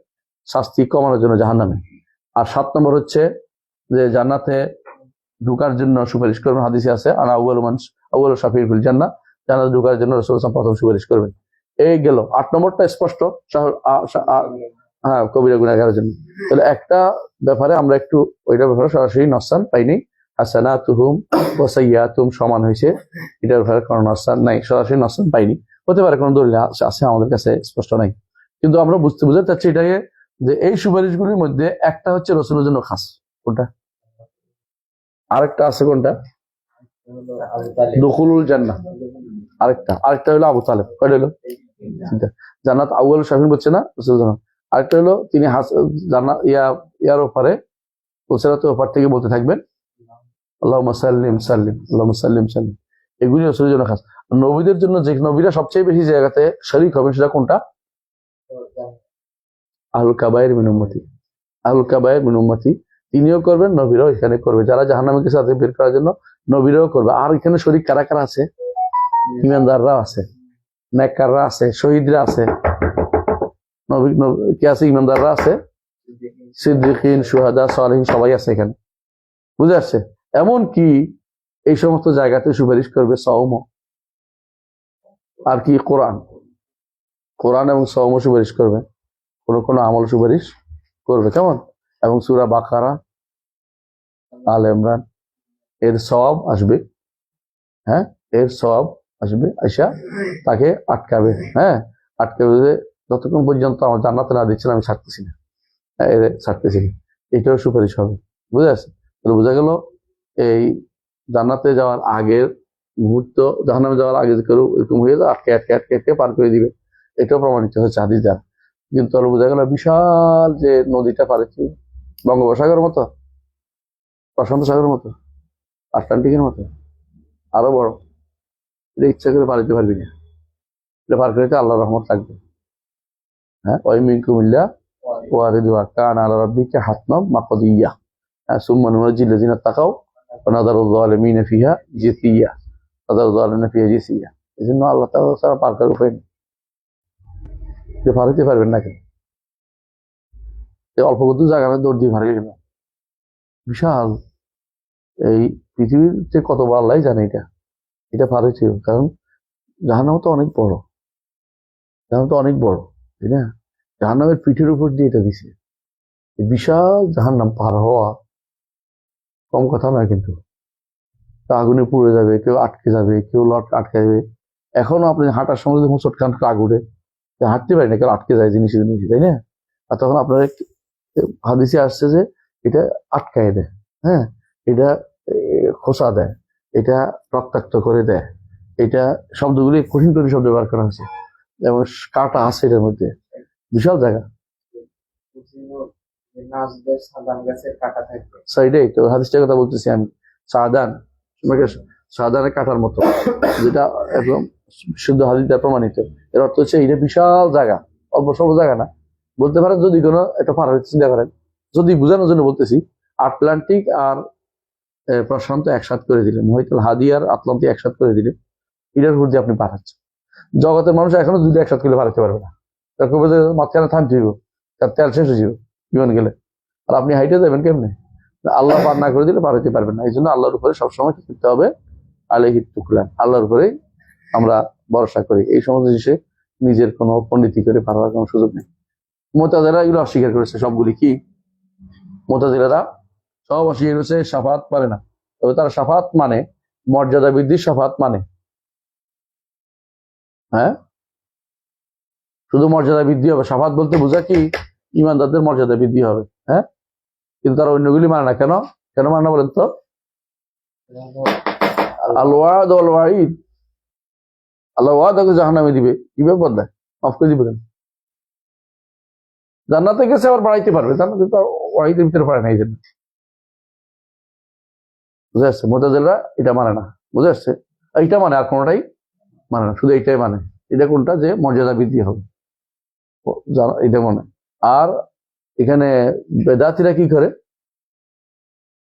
শাস্তি কমানোর জন্য জাহান্নামে। আর ৭ নম্বর হচ্ছে যে জান্নাতে ঢোকার জন্য সুপারিশ করবেন, হাদিসে আছে আনা আউয়ালু শাফিঈ ফিল জান্নাহ, জান্নাতে ঢোকার জন্য রাসূলুল্লাহ সাল্লাল্লাহু আলাইহি ওয়াসাল্লাম প্রথম সুপারিশ করবেন। এই গেল ৮ নম্বরটা স্পষ্ট, হ্যাঁ, কবিরা গুনাহগারের জন্য। তাহলে একটা ব্যাপারে আমরা একটু ওইটার ব্যাপারে সরাসরি নসসান পাইনি, হাসানাতুহুম ওয়া সাইয়্যাতুহুম সমান হয়েছে, এটার ব্যাপারে কোনো নসসান নাই, সরাসরি নসসান পাইনি। হতে পারে কোনো দলিল আছে, আমাদের কাছে স্পষ্ট নাই, কিন্তু আমরা বুঝতে চাচ্ছি এটাকে, যে এই সুপারিশগুলির মধ্যে একটা হচ্ছে রাসূলের জন্য খাস, কোনটা? আরেকটা আছে কোনটা? দুখুলুল জান্নাহ, আরেকটা হলো আবু তালেব। কয়টা হলো? তিনটা। জান্নাত আউয়াল শাফিন বলছে না, আরেকটা হলো তিনি জান্নাত ইয়ার ওপারে উসরাতের ওপার থেকে বলতে থাকবেন আল্লাহুম্মা সাল্লিম সাল্লিম, আল্লাহুম্মা সাল্লিম সাল্লিম। এগুলি রাসূলের জন্য খাস। নবীদের জন্য যে নবীরা সবচেয়ে বেশি জায়গাতে শরীক হবেন সেটা কোনটা? আহলুল কাবায়ের মিন উম্মতি, আহলুল কাবায়ের মিন উম্মতি। তিনিও করবেন, নবীরাও এখানে করবে। যারা জাহান্নামীকে সাথে বের করার জন্য নবীরাও করবে। আর এখানে শরীক কারা কারা আছে? ইমানদাররা আছে, নেককাররা আছে, শহীদরা আছে, কে আছে? ইমানদাররা আছে, সিদ্দিকিন, শুহাদা, সালেহিন সবাই আছে এখানে। বুঝে আসছে? এমন কি এই সমস্ত জায়গাতে সুপারিশ করবে সওম আর কি কোরআন এবং সওম সুপারিশ করবে, কোন আমল সুপারিশ করবে। কেমন? এবং সূরা বাকারা, আলে ইমরান এর সওয়াব আসবে। হ্যাঁ, এর সওয়াব আসবে, আইসা তাকে আটকাবে। হ্যাঁ, আটকাবে যে যতক্ষণ পর্যন্ত আমার জান্নাতে না দিচ্ছেন আমি ছাড়তেছি না, ছাড়তেছি না। এটাও সুপারিশ হবে। বুঝে আসছে? তাহলে বোঝা গেল এই জান্নাতে যাওয়ার আগের মুহূর্ত, জাহান্নামে যাওয়ার আগে কেউ এরকম হয়ে যায়, আটকে আটকে আটকে আটকে পার করে দিবে। এটাও প্রমাণিত হচ্ছে হাদিস দ্বারা। কিন্তু তাহলে বোঝা গেল বিশাল যে নদীটা পারে কি বঙ্গোপসাগরের মতো, প্রশান্ত সাগরের মতো, আটলান্টিকের মতো, আরো বড়। এটা ইচ্ছা করে পার দিতে পারবি না। এটা পার করে আল্লাহর রহমত লাগবে। হ্যাঁ, ওই মিনকুমিল্লা ওয়ারিদুহা কানা আলা রাব্বিকা হাতমান মাকদিয়্যা। সুম্মা নুনাজ্জিল লাযিনা তাকাও ওয়া নাযারুয যালিমিনা ফিহা জিসিয়্যা, এজন্য আল্লাহ তাআলা ছাড়া পার করার উপায় নেই। যে পার হইতে পারবেন না কেন? অল্প কত জায়গা দৌড় দিয়ে পারে কেন? বিশাল এই পৃথিবীতে কত বড় আল্লাহ জানে এটা পার হয়েছে। কারণ জাহান্নাম তো অনেক বড়, জাহান্নাম তো অনেক বড়, তাই না? জাহান্নামের পিঠের উপর দিয়ে এটা দিছে। বিশাল জাহান্নাম পার হওয়া কম কথা নয় কিন্তু। আগুনে পুড়ে যাবে, কেউ আটকে যাবে, কেউ আটকে যাবে। এখনো আপনি হাঁটার সময় যদি হোঁচট খান আগুনে, হাঁটতে পারি না, কেউ আটকে যায় জিনিস, তাই না? আর তখন আপনার হাদিসে আসছে যে এটা আটকায় দেয়, হ্যাঁ, এটা খোসা দেয়, এটা রক্তাক্ত করে দেয়, এটা শব্দগুলি কঠিন কঠিন শব্দ ব্যবহার করা হয়েছে এবং কাটা আছে এটার মধ্যে, বিশাল জায়গা। সাইডেই তো হাদিসটার কথা বলতেছি আমি। সাদানের কাটার মতো, যেটা একদম শুদ্ধ হাদিস দ্বারা প্রমাণিত। এর অর্থ হচ্ছে এটা বিশাল জায়গা, অল্প স্বল্প জায়গা না। বলতে পারেন যদি কোনো একটা পার হচ্ছে, চিন্তা করেন, যদি বোঝানোর জন্য বলতেছি, আটলান্টিক আর প্রশান্ত একসাথ করে দিলেন, হয়তো হাদি আর আটলান্টিক একসাথ করে দিলেন, এটার উপর দিয়ে আপনি পাঠাচ্ছেন। জগতের মানুষ এখনো যদি একসাথ করে পাঠাতে পারবে না, তার কবে যে মাঝখানে থামতে হইব, তার তেল শেষ হয়ে যাবে বিমান গেলে। আর আপনি হাইটে যাবেন কেমনে? আল্লাহ পার না করে দিলে পার হইতে পারবেন না। এই জন্য আল্লাহর উপরে সবসময় কি করতে হবে? আলাইহি তুকলান, আল্লাহর উপরে আমরা ভরসা করি। এই সমস্ত জিনিসে নিজের কোনো পণ্ডিতি করে পার হওয়ার কোনো সুযোগ নেই। মুতাজিলা এগুলো অস্বীকার করেছে সবগুলি। কি মুতাজিলারা সব অস্বীকার করেছে, শাফাত পারে না। তবে তারা শাফাত মানে মর্যাদা বৃদ্ধির শাফাত মানে, হ্যাঁ, শুধু মর্যাদা বৃদ্ধি হবে। শাফাত বলতে বোঝা কি ইমানদারদের মর্যাদা বৃদ্ধি হবে, হ্যাঁ। কিন্তু তারা অন্যগুলি মানে না। কেন মানে না বলেন তো? আল ওয়াদ ওয়াল ওয়াঈদ, আল্লাহ ওয়াদা করে জাহান্নামে দিবে, কিভাবে বদলায়? মাফ করে দিবে কেন? জান্নাতে গেছে আবার বাড়াইতে পারবে, জান্নাতে তো ওয়াঈদের ভিতরে পারে না। এই জন্য বুঝে আসছে? মুতাজিলা এটা মানে না, বুঝে আসছে? এইটা মানে, আর কোনোটাই মানে না, শুধু এইটাই মানে। এটা কোনটা? যে মর্যাদা বৃদ্ধি হবে, এটা মনে। আর এখানে বেদাতিরা কি করে?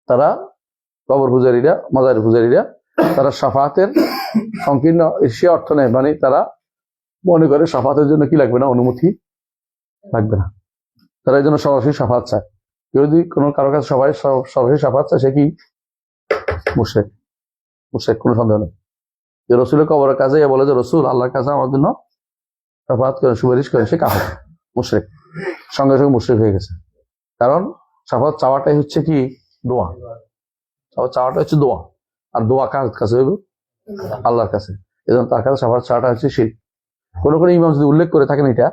তারা কবর পূজারীরা, মাজার পূজারীরা, তারা শাফাতের সংকীর্ণ সে অর্থ নেয়, মানে তারা মনে করে শাফাতের জন্য কি লাগবে না? অনুমতি লাগবে না। তারা এই জন্য সরাসরি শাফাত চায়। কেউ যদি কোনো কারো কাছে সরাসরি শাফাত চায়, সে কি মুশরিক, কোনো সন্দেহ নেই। যে রসুলের কবরের কাছে বলে যে রসুল আল্লাহর কাছে আমার জন্য শাফাত করেন, সুপারিশ করেন, সে কাফের, মুশরিক, সঙ্গে সঙ্গে মুশরিক হয়ে গেছে। কারণ শাফাত চাওয়াটাই হচ্ছে কি? দোয়া। চাওয়াটা হচ্ছে দোয়া, আর দোয়া কার কাছে হইব? আল্লাহর কাছে। এজন্য তার কাছে শাফাত চাওয়াটা হচ্ছে শিরক। কোন ইমাম যদি উল্লেখ করে থাকেন এটা,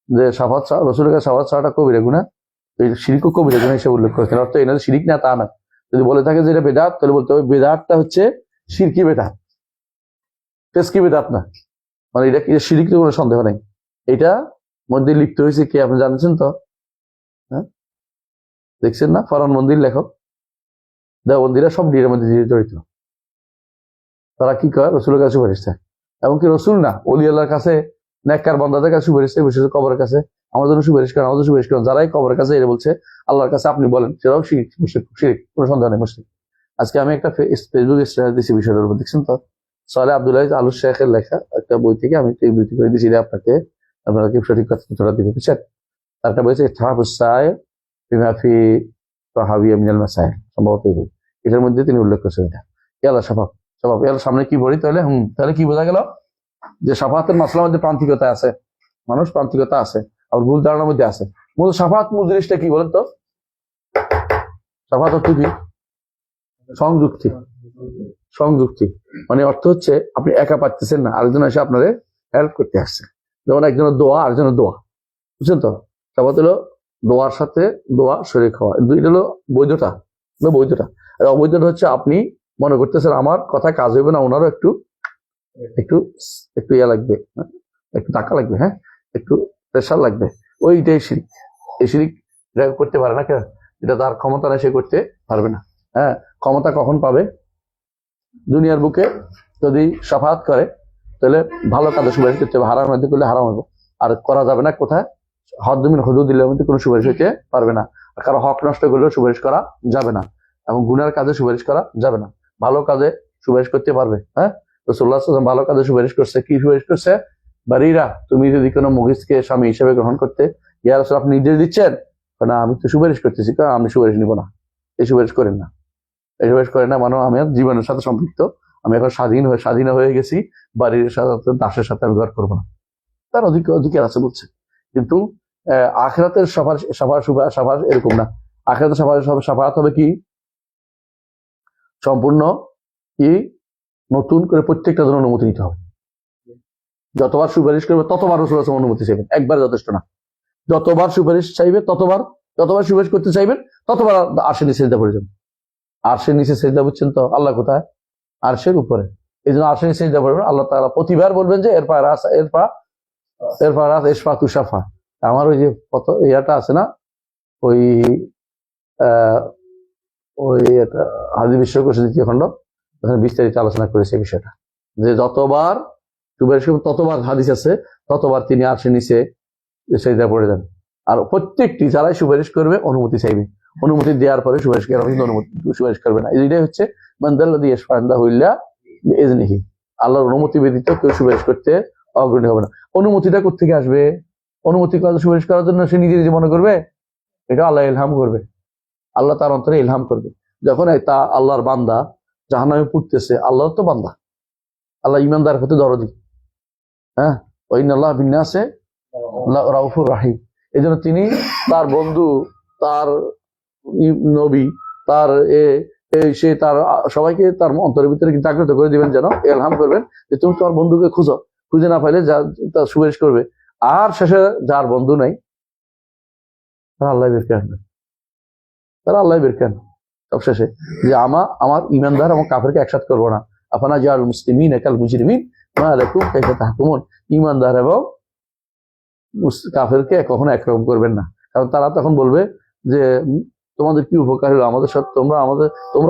যে শাফাত রসুলের কাছে শাফাত চাওয়াটা কবিরা গুনাহ, এই শিরকও কবিরা গুনাহ হিসেবে উল্লেখ করেছেন। অর্থ এটা শিরক না তা না। যদি বলে থাকে যে এটা বেদাত, তাহলে বলতে হবে বেদাতটা হচ্ছে শিরকি বেদাত, তেজকি বেদাত না, মানে এটা শিরিক কোনো সন্দেহ নাই। এটা মধ্যে লিপ্ত হয়েছে কে আপনি জানছেন তো? হ্যাঁ, দেখছেন না? ফরহাদ মন্দির লেখক, দেওবন্দিরা সব ডিএর মধ্যে জড়িত। তারা কি করে? রসুলের কাছে সুপারিশ চায়, এমনকি রসুল না, অলি আল্লাহর কাছে, নেককার বান্দাদের কাছে সুপারিশ চায়, বিশেষ কবরের কাছে, আমার জন্য সুপারিশ করেন, আমাদের সুপারিশ করেন। যারাই কবরের কাছে এটা বলছে আল্লাহর কাছে আপনি বলেন, সেটাও শিরিক, শিরিক, কোনো সন্দেহ নেই মুশরিক। আজকে আমি একটা ফেসবুক স্ট্যাটাস দিচ্ছি বিষয়টার উপর, দেখছেন তো? সালে আব্দুল আজিজ আলু শেখের লেখা একটা বই থেকে আমি একটু বিবৃতি করে দিয়েছি, আপনাকে সঠিক কথা দিবে, বুঝছেন? তার একটা বইছে ইতহাফুস-সায় বিমা ফি তাহাবিয়া মিনাল মাসাইল, সম্ভবত এই বই, এটার মধ্যে তিনি উল্লেখ করছেন এটা। ইয়াল্লাহ শাফাত, শাফাত ইয়াল্লাহ সামনে কি পড়ি তাহলে? তাহলে কি বোঝা গেল? যে শাফাতের মাসলার মধ্যে প্রান্তিকতা আছে, মানুষ প্রান্তিকতা আছে, আর ভুল ধারণার মধ্যে আছে। মূল শাফাত মূল জিনিসটা কি বলেন তো? শাফাত অর্থ কি? সংযুক্তি, সংযুক্তি মানে অর্থ হচ্ছে আপনি একা পারতেছেন না, আরেকজন এসে আপনারে হেল্প করতে আসছে। যেমন একজনের দোয়া আরেকজনের দোয়া, বুঝছেন তো? শাফাত হলো দোয়ার সাথে দোয়া শরীক হওয়া, এটা হলো বৈধতা, বৈধতা। আর অবৈধতা হচ্ছে আপনি মনে করতেছেন আমার কথা কাজ হইবে না, ওনারও একটু একটু একটু ইয়া লাগবে, একটু টাকা লাগবে, হ্যাঁ, একটু প্রেশার লাগবে, ওইটাই শিরিক। এই শিরিক এটা করতে পারে না কেন? এটা তার ক্ষমতা নেই, সে করতে পারবে না। হ্যাঁ, ক্ষমতা কখন পাবে? দুনিয়ার বুকে যদি শাফাত করে তাহলে ভালো কাজে সুপারিশ করতে হবে, হারামের মধ্যে করলে হারাম হবে। আর করা যাবে না কোথায়? হদ্দমিন হুদুদিল্লাহর মধ্যে কোনো সুপারিশ হইতে পারবে না। আর কারো হক নষ্ট করলেও সুপারিশ করা যাবে না, এবং গুনার কাজে সুপারিশ করা যাবে না। ভালো কাজে সুপারিশ করতে পারবে। হ্যাঁ, রাসূলুল্লাহ সাল্লাল্লাহু আলাইহি ওয়াসাল্লাম ভালো কাজে সুপারিশ করছে। কি সুপারিশ করছে? বারীরা, তুমি যদি কোনো মুগিজকে স্বামী হিসেবে গ্রহণ করতে, ইয়া রাসূল আপনি নির্দেশ দিচ্ছেন? না, আমি তো সুপারিশ করতেছি, আমি সুপারিশ নিব না। এই সুপারিশ করেন না, এই সুপারিশ করেন না, মানে আমি জীবনের সাথে সম্পৃক্ত, আমি এখন স্বাধীন হয়ে গেছি, বাড়ির সাথে দাসের সাথে আমি ঘর করবো না। তার অধিকার আছে বলছে। কিন্তু আখিরাতের সাফার এরকম না। আখিরাতের সাফাত হবে কি? সম্পূর্ণ কি? নতুন করে প্রত্যেকটা জন্য অনুমতি নিতে হবে। যতবার সুপারিশ করবে ততবার রাসূল সাল্লাল্লাহু আলাইহি ওয়াসাল্লাম অনুমতি চাইবেন, একবার যথেষ্ট না। যতবার সুপারিশ চাইবে যতবার সুপারিশ করতে চাইবেন ততবার আরশের নিচে সিজদা পড়ে যাবেন। আরশের নিচে সিজদা, বুঝছেন তো? আল্লাহ কোথায়? আরশের উপরে। এই জন্য আরশের নিচে সিজদা পড়বেন। আল্লাহ তাআলা প্রতিবার বলবেন যে এরপর ইশফা তুশাফা। আমার ওই যে কত ইয়াটা আছে না, ওই ওই হাদিস বিশ্বকোষ 2য় খণ্ড, ওখানে বিস্তারিত আলোচনা করেছে এই বিষয়টা, যে যতবার সুপারিশ করবেন ততবার হাদিস আছে, ততবার তিনি আরশের নিচে সিজদা পড়ে যান। আর প্রত্যেকটি যারাই সুপারিশ করবে অনুমতি চাইবে, অনুমতি দেওয়ার পরে সুপারিশ করবে, কিন্তু সুপারিশ করবে না। এইটাই হচ্ছে মানদাল্লাযী ইয়াশফা'উ ইনদাহু ইল্লা বিইযনিহি। আল্লাহর অনুমতি ব্যতীত কেউ সুপারিশ করতে অগ্রণী হবে না। অনুমতিটা কোত্থেকে আসবে? অনুমতি কাজ সুপারিশ করার জন্য সে নিজে নিজে মনে করবে? এটা আল্লাহ ইলহাম করবে, আল্লাহ তার অন্তরে ইলহাম করবে। যখন তা আল্লাহর বান্দা জাহান্নামে পুড়তেছে, আল্লাহর তো বান্দা, আল্লাহ ইমানদার হতে দরদি। হ্যাঁ, ওয়া ইন্নাল্লাহা বিন-নাসি রাউফুর রাহিম। এই জন্য তিনি তার বন্ধু, তার নবী, তার সে তার সবাইকে তার অন্তরের ভিতরে কিন্তু জাগ্রত করে দিবেন, যেন ইলহাম করবেন যে তুমি তোমার বন্ধুকে খুঁজো, খুঁজে না পাইলে তার সুপারিশ করবে। আর শেষে যার বন্ধু নাই তারা আল্লাহ বের করে আনবেন, তারা আল্লাহ বের করে আনবেন সব শেষে, যে আমার ইমানদার এবং কাফেরকে একসাথে করবো না। আফানা জাআল মুসলিমিনা কাল মুজরিমিন মা লাকুম কাইফা তাহকুমুন। ইমানদার এবং কাফেরকে কখনো একরকম করবেন না, কারণ তারা তখন বলবে যে তোমাদের কি উপকার হলো আমাদের সাথে, তোমরা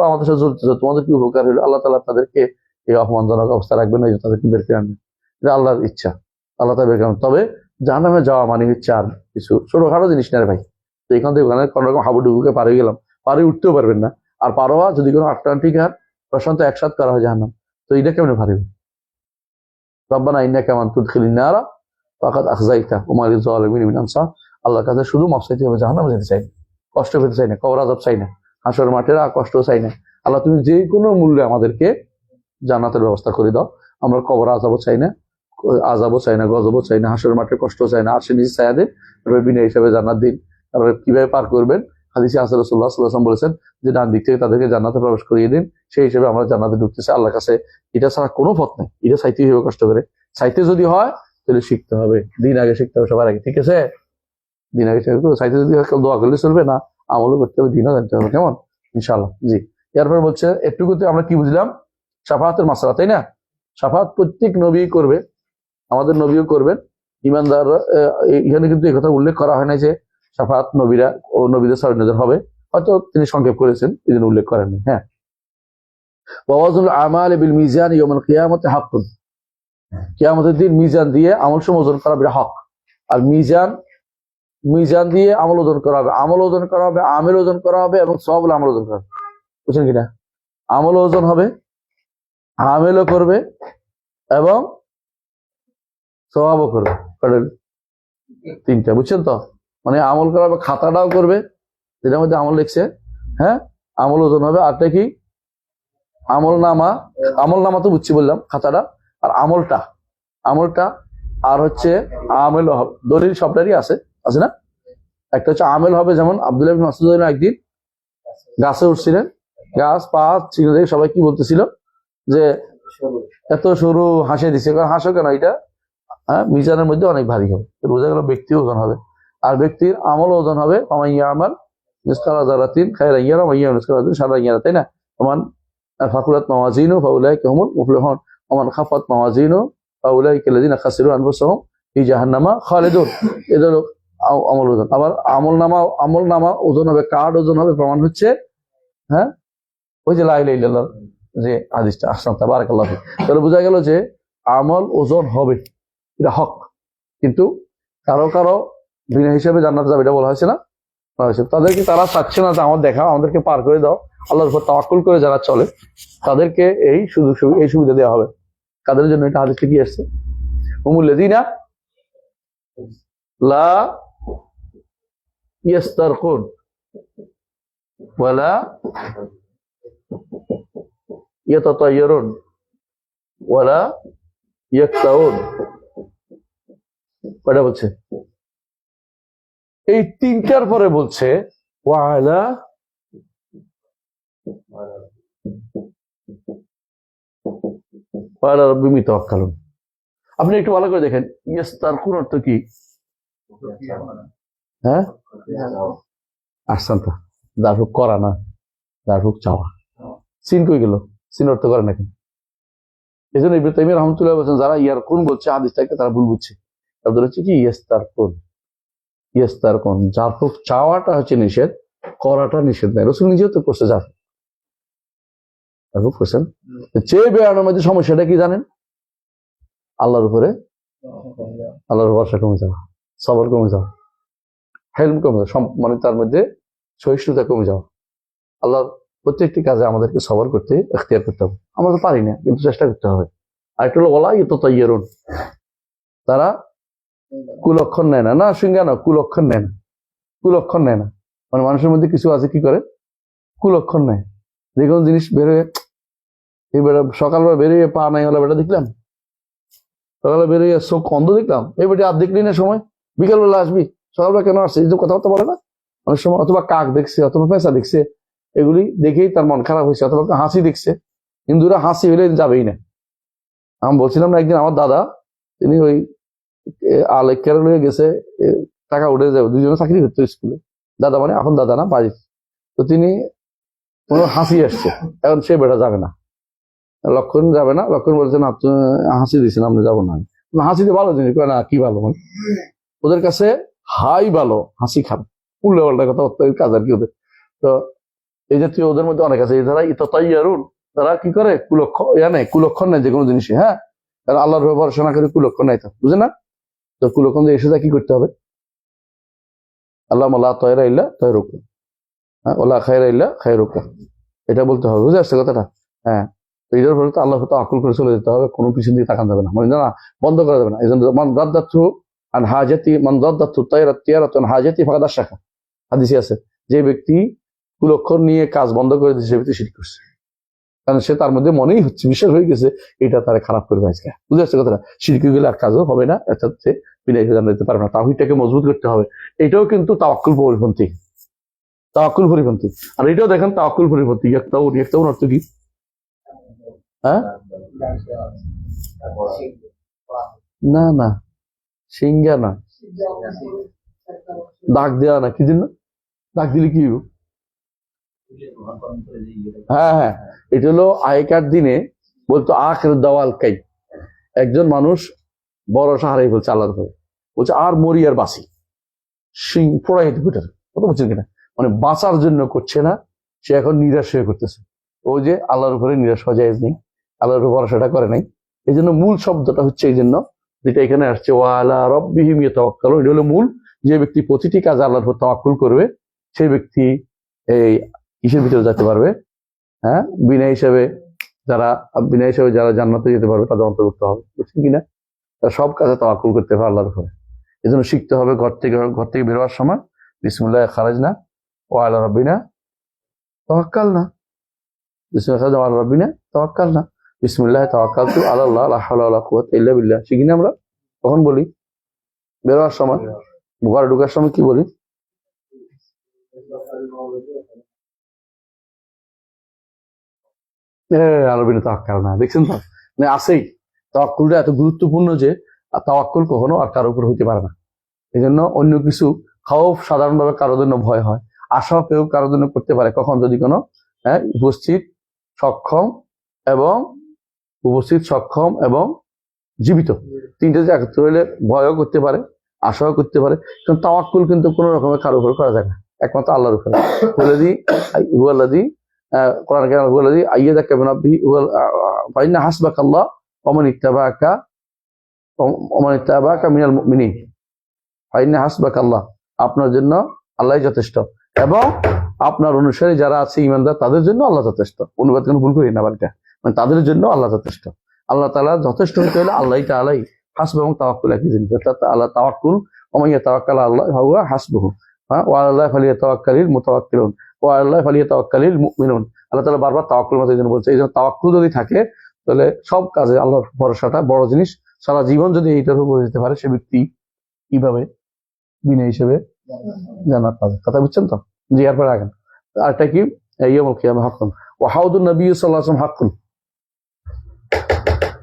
আমাদের সাথে চলতেছো, তোমাদের কি উপকার হলো? আল্লাহ তাআলা তাদেরকে এই অপমানজনক অবস্থা রাখবেন না, তাদেরকে বের করে আনবেন। এটা আল্লাহর ইচ্ছা, আল্লাহ তাআলা বের করেন। তবে জাহান্নামে যাওয়া মানে হচ্ছে আর কিছু ছোটখাটো জিনিস না রে ভাই। তো এখান থেকে ওখানে কোন রকম হাবুডুবুকে পার হয়ে গেলাম, পারে উঠতেও পারবেন না। আর পারোয়া যদি কোনো আটলান্টিক আর প্রশান্ত একসাথ করা হয় জাহান্নাম, তো এটা কেমনে পারবে? রব্বানা ইন্নাকা মান তুদখিলিন নারা ফাকাদ আখযাইতা ওয়া মা লিয-যালিমিন মিন আনসার। আল্লাহর কাছে শুধু মাফ চাইতে হবে, জাহান্নামে যেতে চাই না, কষ্ট পেতে চাই না, কবর আযাব চাই না, হাসর মাঠের কষ্ট চাই না। আল্লাহ তুমি যে কোনো মূল্যে আমাদেরকে জান্নাতের ব্যবস্থা করে দাও। আমরা কবর আযাবও চাই না, গজবও চাই না, হাসর মাঠের কষ্ট চাই না। আরশের নিচে ছায়া দিন, বিনা হিসাবে জান্নাত দিন। তারপরে কিভাবে পার করবেন? হাদিসে আছে রাসূলুল্লাহ সাল্লাল্লাহু আলাইহি ওয়াসাল্লাম বলেছেন যে ডান দিক থেকে তাদেরকে জান্নাতে প্রবেশ করিয়ে দিন। সেই হিসেবে আমরা জান্নাতে ঢুকতেছি। আল্লাহর কাছে এটা ছাড়া কোনো পথ নেই, এটা চাইতেই হবে কষ্ট করে। চাইতে যদি হয় তাহলে শিখতে হবে, দিন আগে শিখতে হবে সবার আগে, ঠিক আছে? দিন আগে চাইতে যদি হয় দোয়া করলে চলবে না, আমলও করতে হবে, দিনও জানতে হবে, কেমন? ইনশাআল্লাহ। জি, এরপর বলছে এটুকুতে আমরা কি বুঝলাম? শাফাআতের মাসআলা, তাই না? শাফাআত প্রত্যেক নবী করবে, আমাদের নবীও করবেন, ইমানদার। এখানে কিন্তু এই কথা উল্লেখ করা হয় না যে শাফাআত নবীরা ও নবীদের সার্বজনীন হবে, হয়তো তিনি সংক্ষেপ করেছেন, এই জন্য উল্লেখ করেননি। হ্যাঁ, ওয়াজনুল আমাল বিল মিজান ইয়াউমুল কিয়ামতি হাক্কুন, কিয়ামতের দিন মিজান দিয়ে আমল সমূহ ওজন করা হবে, হক। আর মিজান দিয়ে আমল ওজন করা হবে, আমল ওজন করা হবে, আমেল ওজন করা হবে এবং সওয়াবুল আমল ওজন করা হবে। বুঝছেন কিনা? আমল ওজন হবে, আমেলও করবে এবং সওয়াবও করবে। তিনটা, বুঝছেন তো? মানে আমল করা হবে, খাতাটাও করবে যেটার মধ্যে আমল লিখছে, হ্যাঁ, আমল ওজন হবে। আরটা কি? আমল নামা তো বুঝছি বললাম, খাতাটা। আর আমলটা আর হচ্ছে আমেল হবে। দলিল সবটারই আছে না? একটা হচ্ছে আমেল হবে, যেমন আব্দুল্লাহ ইবনে মাসউদ একদিন গাছে উঠছিলেন, গাছ পা ছিঁড়ে দেখে সবাই কি বলতেছিল যে এত সরু হাসে দিছে, হাসো কেন, এটা মিজানের মধ্যে অনেক ভারী হবে। বোঝা গেল ব্যক্তি ওজন হবে। আর ব্যক্তির আমল ওজন হবে, আমার মিসকাল যারাতিন খায়রান ইয়ারা ওয়া ইয়ারা মিসকাল যারাতিন শাররান ইয়ারা, তাই না? ওমান ফাকুলাত মাওয়াজিনু ফাউলাইকা হুমুল মুফলিহুন ওমান খাফাত মাওয়াজিনু ফাউলাইকা আল্লাযিনা খাসিরু আনফুসাহুম ফি জাহান্নামা খালিদুন। এটা হলো আমল ওজন। আবার আমল নামা ওজন হবে, কার্ড ওজন হবে। প্রমাণ হচ্ছে, হ্যাঁ, ওই যে লা ইলাহা ইল্লাল্লাহ যে হাদিসটা, আসসালাম তাবারাকাল্লাহ। তাহলে বোঝা গেল যে আমল ওজন হবে, এটা হক। কিন্তু কারো বিনা হিসেবে জান্নাতে যাবে, এটা বলা হয়েছে না? তাদেরকে তারা চাচ্ছে না যে আমার দেখাও, আমাদেরকে পার করে দাও। আল্লাহর উপর তাওয়াক্কুল করে যারা চলে তাদেরকে এই সুবিধা দেওয়া হবে। কাদের জন্য এটা হাদিসে কি আসছে? হুমুল লাযিনা লা ইয়াস্তারকুন ওয়ালা ইয়াতাতায়্যারুন ওয়ালা ইয়াকতাউন। কয়টা বলছে? এই তিনটার পরে বলছে ওয়ালা রাব্বিহিম ইয়াতাওয়াক্কালুন। আপনি একটু ভালো করে দেখেন, ইয়াস্তারকুন অর্থ কি? হ্যাঁ, আহসানতা, দারুক করা না, দারুক চাওয়া। সিন কই গেল? সিন অর্থ করে নাকি? এই জন্য ইবনে তাইমিয়া রাহমাতুল্লাহ বলছেন, যারা ইয়ারকুন বলছে হাদিসটাকে তারা ভুল বুঝছে। তাদের হচ্ছে কি ইয়াস্তারকুন, জারফুক চাওয়াটা হচ্ছে নিষেধ, করাটা নিষেধ নাই। রাসূল নিজেও তো করছে জারফুক করছেন। চেয়ে বেড়ানোর মধ্যে সমস্যাটা কি জানেন? আল্লাহর উপরে ভরসা কমে যাওয়া, সবর কমে যাওয়া, হেলম কমে যাওয়া, মানে তার মধ্যে সহিষ্ণুতা কমে যাওয়া। আল্লাহর প্রত্যেকটি কাজে আমাদেরকে সবর করতে এখতিয়ার করতে হবে। আমরা তো পারি না, কিন্তু চেষ্টা করতে হবে। আর একটা হলো ওয়ালা ইয়াতাতায়্যারুন, তারা কুলক্ষণ নেয় না, সিংহা না, কুলক্ষণ নেয় না। মানে মানুষের মধ্যে কিছু আছে কি করে, কুলক্ষণ নেয়। যে কোনো জিনিস বেরোয়, এই বেটা সকালবেলা বেরিয়ে পা নাই হলে বেটা দেখলাম, সকালে বেরিয়ে চোখ অন্ধ দেখলাম, এই বেটা আর দেখলি না সময়, বিকালবেলা আসবি, সকালবেলা কেন আসছে, এই যে কথাবার্তা বলে না অনেক সময়। অথবা কাক দেখছে, অথবা পেঁচা দেখছে, এগুলি দেখেই তার মন খারাপ হয়েছে। অথবা হাসি দেখছে, হিন্দুরা হাসি হলে যাবেই না। আমি বলছিলাম না, একদিন আমার দাদা, তিনি ওই কেরল হয়ে গেছে, টাকা উঠে যাবে, দুজনে চাকরি করতো স্কুলে। দাদা মানে এখন দাদা না, বাড়ির। তো তিনি কোনো হাসি আসছে, এখন সে বেটা যাবে না, লক্ষণ যাবে না। লক্ষণ বলছে না, হাসি দিচ্ছেন, আপনি যাবো না। হাসিতে ভালো জিনিস না, কি ভালো, মানে ওদের কাছে হাই ভালো, হাসি খারাপ, উল্লে পাল্টা কথা কাজ আর কি ওদের। তো এই জাতীয় ওদের মধ্যে অনেক আছে যারা ইয়াতাতায়্যারুন, তারা কি করে কুলক্ষণ নেই যে কোনো জিনিসে। হ্যাঁ, আল্লাহর ভরসা না করে কুলক্ষণ নাই, বুঝে না? তো কুলক্ষণ দিয়ে এসে কি করতে হবে? আল্লাহুম্মা লা তায়রা ইল্লা তায়রুকা, হ্যাঁ, ওয়ালা খায়রা ইল্লা খায়রুকা, এটা বলতে হবে। বুঝে আসছে কথাটা? হ্যাঁ, তো এটার ফলে তো আল্লাহ তাওয়াক্কুল করে চলে যেতে হবে, কোনো পিছন দিয়ে তাকান যাবে না, মানে না, বন্ধ করা যাবে না। এই জন্য মান রাদ্দাতু আন হাজাতি, মান রাদ্দাতু তায়রাতু আন হাজাতি ফাকাদ আশরাকা, হাদিসে আছে, যে ব্যক্তি কুলক্ষণ নিয়ে কাজ বন্ধ করে দিয়েছে সে ব্যক্তি শিরক করছে। কারণ সে তার মধ্যে মনেই হচ্ছে, বিশ্বাস হয়ে গেছে এটা তারা খারাপ করবে আজকে। বুঝে আসছে কথাটা? শিরক গেলে আর কাজও হবে না, অর্থাৎ সে বিদায় জানা দিতে পারবে না। তাওহীদটাকে মজবুত করতে হবে। এটাও কিন্তু তাওয়াক্কুল পরিপন্থী। আর এটাও দেখেন তাওয়াক্কুল পরিপন্থী। ইয়াকতাউন অর্থ কি? হ্যাঁ, না, সিংহা না, দাগ দেওয়া না। কি জন্য দাগ দিলে কি হইব? হ্যাঁ, এটা হলো আগেকার দিনে বলতো আখের দাওয়াল কাই, একজন মানুষ ভরসা হারিয়ে ফেলছে আল্লাহর উপরে, বলছে আর মরি আর বাঁচি, সিং পড়াই বুঝার কথা বলছেন কিনা, মানে বাঁচার জন্য করছে না, সে এখন নিরাশ হয়ে করতেছে। ও যে আল্লাহর উপরে নিরাশ হওয়া যায় নেই, আল্লাহর উপরে ভরসাটা করে নাই। এই জন্য মূল শব্দটা হচ্ছে এই জন্য যেটা এখানে আসছে ওয়ালা রব্বিহিম ইয়াতাওয়াক্কালুন, এটা হলো মূল। যে ব্যক্তি প্রতিটি কাজে আল্লাহর উপর তাওয়াক্কুল করবে সেই ব্যক্তি এই কিসের ভিতরে যেতে পারবে, হ্যাঁ, বিনা হিসাবে যারা জান্নাতে যেতে পারবে তাদের অন্তর্ভুক্ত হবে, বুঝছেন কিনা। তারা সব কাজে তাওয়াক্কুল করতে হবে আল্লাহর উপরে। এই জন্য শিখতে হবে ঘর থেকে বেরোয়ার সময় বিসমিল্লাহ খারাজনা ওয়া আলা রাব্বিনা তাওয়াক্কালনা, বিসমিল্লাহ ওয়া আলা রাব্বিনা তাওয়াক্কালনা, বিসমিল্লাহ তাওয়াক্কালতু আলাল্লাহ লা হাওলা ওয়ালা কুওয়াতা ইল্লা বিল্লাহ। শিখি না আমরা? কখন বলি? বেরোয়ার সময়, ঘরে ঢোকার সময় কি বলি? আরবিনে তাওয়াক্কাল না, দেখছেন তো, মানে আসেই তাওয়াক্কুলটা এত গুরুত্বপূর্ণ যে তাওয়াক্কুল কখনো আর কারোর উপর হইতে পারে না। এই জন্য অন্য কিছু খাওফ সাধারণভাবে কারোর জন্য ভয় হয়, আশাও কেউ কারোর জন্য করতে পারে কখন, যদি কোনো উপস্থিত সক্ষম এবং জীবিত তিনটে যে একত্র হইলে ভয়ও করতে পারে, আশাও করতে পারে। কিন্তু তাওয়াক্কুল কিন্তু কোনো রকমের কারোর উপর করা যায় না, একমাত্র আল্লাহর উপরে। হুয়াল্লাযী কোরআন কারীম হুয়াল্লাযী আইয়াদাকা বিনাবিহি ফাইন্না হাসবাকাল্লাহ ওয়া মান ইত্তাবাআকা মিনাল মুমিনিন, ফাইন্না হাসবাকাল্লাহ, আপনার জন্য আল্লাহই যথেষ্ট, এবং আপনার অনুসারী যারা আছে ঈমানদার তাদের জন্য আল্লাহ যথেষ্ট। অনুবাদ কোনো ভুল করি না বাড়িটা, মানে তাদের জন্য আল্লাহ যথেষ্ট। আল্লাহ তাআলা যথেষ্ট হতে হলে আল্লাহ তাআলাই হাসব এবং তাওয়াক্কুল একই জিনিস। অর্থাৎ আল্লাহ তাওয়াক্কুল ওয়া মান ইয়াতাওয়াক্কাল আল্লাহ ফাহুয়া হাসবুহু, ওয়া আলাল্লাহি ফালিয়াতাওয়াক্কালিল মুতাওয়াক্কিলুন ওয়া আলাল্লাহি ফালিয়াতাওয়াক্কালিল মুমিনুন। আল্লাহ তাআলা বারবার তাওয়াক্কুল মাত্র এই জন্য বলছে। এই জন্য তাওয়াক্কুল যদি থাকে তাহলে সব কাজে আল্লাহর ভরসাটা বড় জিনিস। সারা জীবন যদি এইটার উপর যেতে পারে সে ব্যক্তি কিভাবে বিনা হিসেবে জান্নাত পাবে। কথা বুঝছেন তো? জি, এরপর আগেন আরটা কি, ইয়াউমুল কিয়ামা হাক্কুন ওয়া হাউদুন নবী সাল্লাল্লাহু আলাইহি ওয়াসাল্লাম হাক্কুন।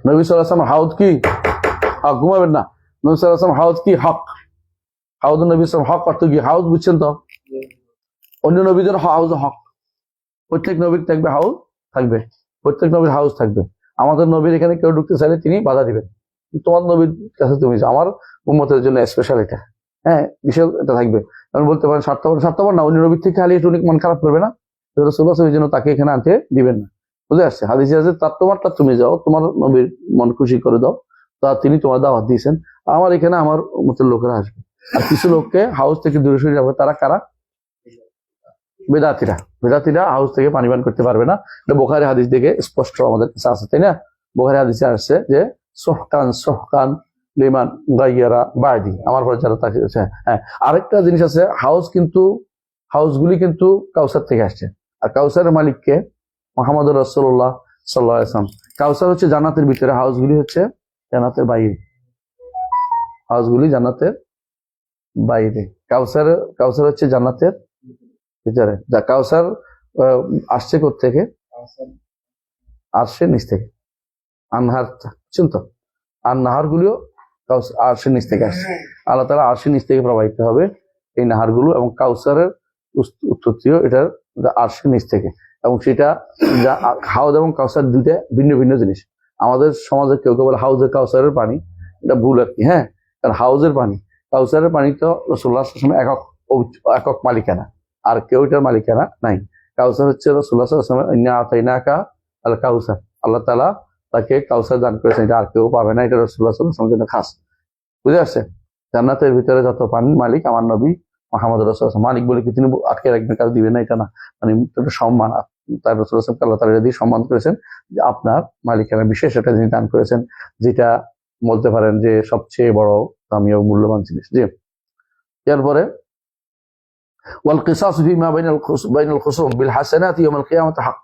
নবী সাল্লাল্লাহু আলাইহি ওয়াসাল্লাম হাউদ কি হক, ঘুমাবেন না, নবী সাল্লাল্লাহু আলাইহি ওয়াসাল্লাম হাউদ কি হক, হাউদুন নবী সাল্লাল্লাহু আলাইহি ওয়াসাল্লাম হক অর্থ কি, হাউদ বুঝছেন তো? অন্য নবীদের হাউজ হক, প্রত্যেক নবীর থাকবে হাউজ থাকবে, প্রত্যেক নবীর হাউজ থাকবে। আমাদের নবীর এখানে কেউ ঢুকতে চাইলে তিনি বাধা দিবেন, তোমার নবীর কাছে তুমি যাও, আমার উম্মতের জন্য স্পেশাল এটা, হ্যাঁ, বিশাল এটা থাকবে। আমি বলতে পারেন স্বার্থপর না, অন্য নবীর থেকে খালি একটু মন খারাপ করবে না, রাসূলুল্লাহ এই জন্য তাকে এখানে আনতে দিবেন না। বুঝে আসছে? হাদিসে আছে তার তোমারটা তুমি যাও, তোমার নবীর মন খুশি করে দাও, তা তিনি তোমার দাওয়াত দিয়েছেন, আমার এখানে আমার উম্মতের লোকেরা আসবে। আর কিছু লোককে হাউস থেকে দূরে সরে যাবে, তারা কারা? বেদাতিরা হাউস থেকে পানি পান করতে পারবে না। এটা বুখারী হাদিস থেকে স্পষ্ট আমাদের কাছে আছে, তাই না? বুখারী হাদিসে আসছে যে সোহকান লিমান গাইয়ারা বাদি, আমার পর যারা তাকে। হ্যাঁ, আরেকটা জিনিস আছে, হাউসগুলি কিন্তু কাউসার থেকে আসছে। আর কাউসারের মালিককে মুহাম্মদুর রাসূলুল্লাহ সাল্লাল্লাহু আলাইহি ওয়াসাল্লাম। কাউসার হচ্ছে জান্নাতের ভিতরে, হাউসগুলি হচ্ছে জান্নাতের বাইরে, হাউসগুলি জান্নাতের বাইরে। কাউসার হচ্ছে জান্নাতের ভিতরে। যা কাউসার আসছে কোত্থেকে? আরশের নিচ থেকে। আনহার, বুঝছেন তো? আর নাহার গুলিও আরশের নিচ থেকে আসছে। আল্লাহ তাআলা আরশের নিচ থেকে প্রবাহিত হবে এই নাহার গুলো, এবং কাউসারের উৎপত্তিও এটার আরশের নিচ থেকে। এবং সেটা হাউজ এবং কাউসার দুইটা ভিন্ন ভিন্ন জিনিস। আমাদের সমাজে কেউ কেউ বলে হাউজের কাউসারের পানি, এটা ভুল আর কি। হ্যাঁ, কারণ হাউজের পানি, কাউসারের পানি তো রাসূলুল্লাহ সাল্লাল্লাহু আলাইহি ওয়াসাল্লাম একক মালিকানা, আর কেউ এটার মালিকানা নাই। কাউসার হচ্ছে রাসূলুল্লাহ সাল্লাল্লাহু আলাইহি ওয়াসাল্লাম, ইন্না আতাইনাকা আল কাউসার, আল্লাহ তাআলা তাকে কাউসার দান করেছেন, এটা আর কেউ পাবে না, এটা রাসূলুল্লাহ সাল্লাল্লাহু আলাইহি ওয়াসাল্লামের জন্য খাস। বুঝে আসছে? জান্নাতের ভিতরে যত পানির মালিক আমার নবী মুহাম্মদ রাসূলুল্লাহ। মালিক বলে কি তিনি আটকে রাখবেন, কাজ দিবেন না, এটা না, মানে এটা সম্মান। তার রাসূলুল্লাহ সাল্লাল্লাহু আল্লাহ তাআলা যদি সম্মান করেছেন যে আপনার মালিকানা বিশেষ একটা জিনিস দান করেছেন, যেটা বলতে পারেন যে সবচেয়ে বড় দামি ও মূল্যবান জিনিস। জি, এরপরে ওয়াল কিসাস ফিমা বাইনাল খুসুম বিল হাসানাতি ইয়াউমাল কিয়ামাতি হক।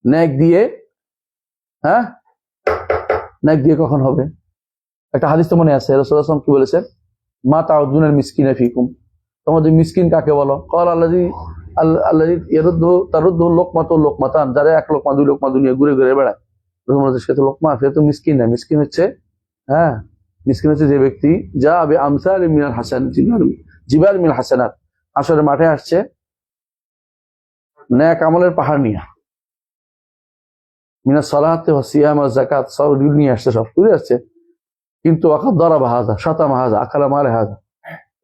নেক দিয়ে, হ্যাঁ, নেক দিয়ে কখন হবে? একটা হাদিস তো মনে আছে, রাসূলুল্লাহ সাল্লাল্লাহু আলাইহি ওয়াসাল্লাম কি বলেছেন? মা তাউদুনাল মিসকিনা ফিকুম, তোমাদের মিসকিন কাকে বলো? ক্বাল আল্লাযী তারুদ্দু লোকমাতান, যারা এক লোকমা দুই লোকমা দুনিয়া ঘুরে ঘুরে বেড়ায়। সে তো লোকমা, সে তো মিসকিন না। মিসকিন হচ্ছে, হ্যাঁ, মিসকিন হচ্ছে যে ব্যক্তি যা আবে আমসাল মিনাল হাসান জিবাল মিনাল হাসানাত, আসলে মাঠে আসছে নেক আমলের পাহাড় নিয়ে। মিনা সালাতে ওয়া সিয়াম ওয়া যাকাত সব নিয়ে আসছে, সব বুঝে আসছে। কিন্তু আকাদ দরাবা হাযা শাতামা হাযা আকালা মালে হাযা,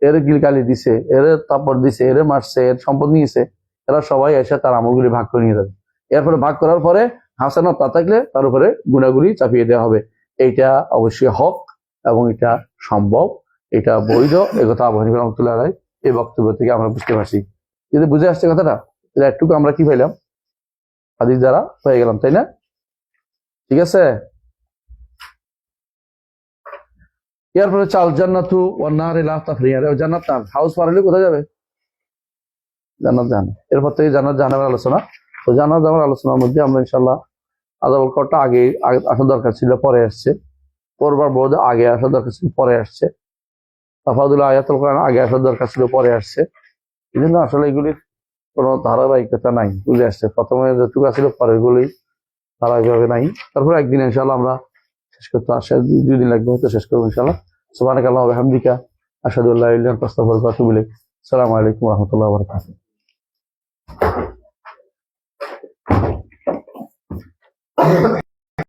এর গিলগালি দিছে, এর তাপড় দিছে, এর মারছে, এর সম্পদ নিয়েছে, এরা সবাই এসে তার আমলগুলি ভাগ করে নিয়ে যাবে। এরপরে ভাগ করার পরে হাসানাত না থাকলে তার উপরে গুণাগুলি চাপিয়ে দেওয়া হবে। এইটা অবশ্যই হক এবং এটা সম্ভব, এটা বৈধ। একথা আবু হানিফা রাহমাতুল্লাহ আলাইহি এই বক্তব্য থেকে আমরা বুঝতে পারছি। যদি বুঝে আসছে কথাটা, তাহলে একটুকু আমরা কি পাইলাম, হাদিস দ্বারা হয়ে গেলাম, তাই না? ঠিক আছে। এরপরে চাল জান্নাতু ওয়ান নার লা তাফরিয়া, জান্নাত না হাউস পারলে কোথায় যাবে? জান্নাত জাহান্নাম। এরপর থেকে জান্নাত জাহান্নামের আলোচনা। তো জান্নাত জাহান্নামের আলোচনার মধ্যে আমরা ইনশাআল্লাহ আযাবুল কবরটা আগে আসা দরকার ছিল, পরে আসছে। পড়বার বোধ আগে আসা দরকার ছিল, পরে আসছে। তাফাদুল আয়াতুল কোরআন আগে আসার দরকার ছিল, পরে আসছে। এই জন্য আসলে এগুলির কোনো ধারাবাহিকতা নাই, বুঝে আসছে। প্রথমে যেটুকু ছিল পরের গুলি ধারাবাহিকভাবে নাই। তারপর একদিন ইনশাআল্লাহ আমরা শেষ করতে আসে, 2 দিন লাগবে হয়তো শেষ করবো ইনশাআল্লাহ। সুবহানাকা আল্লাহুম্মা ওয়া বিহামদিকা আশহাদু আল্লা ইলাহা ইল্লা আনতা আস্তাগফিরুকা ওয়া আতুবু ইলাইক। আসসালামু আলাইকুম ওয়া রাহমাতুল্লাহি ওয়া বারাকাতুহু।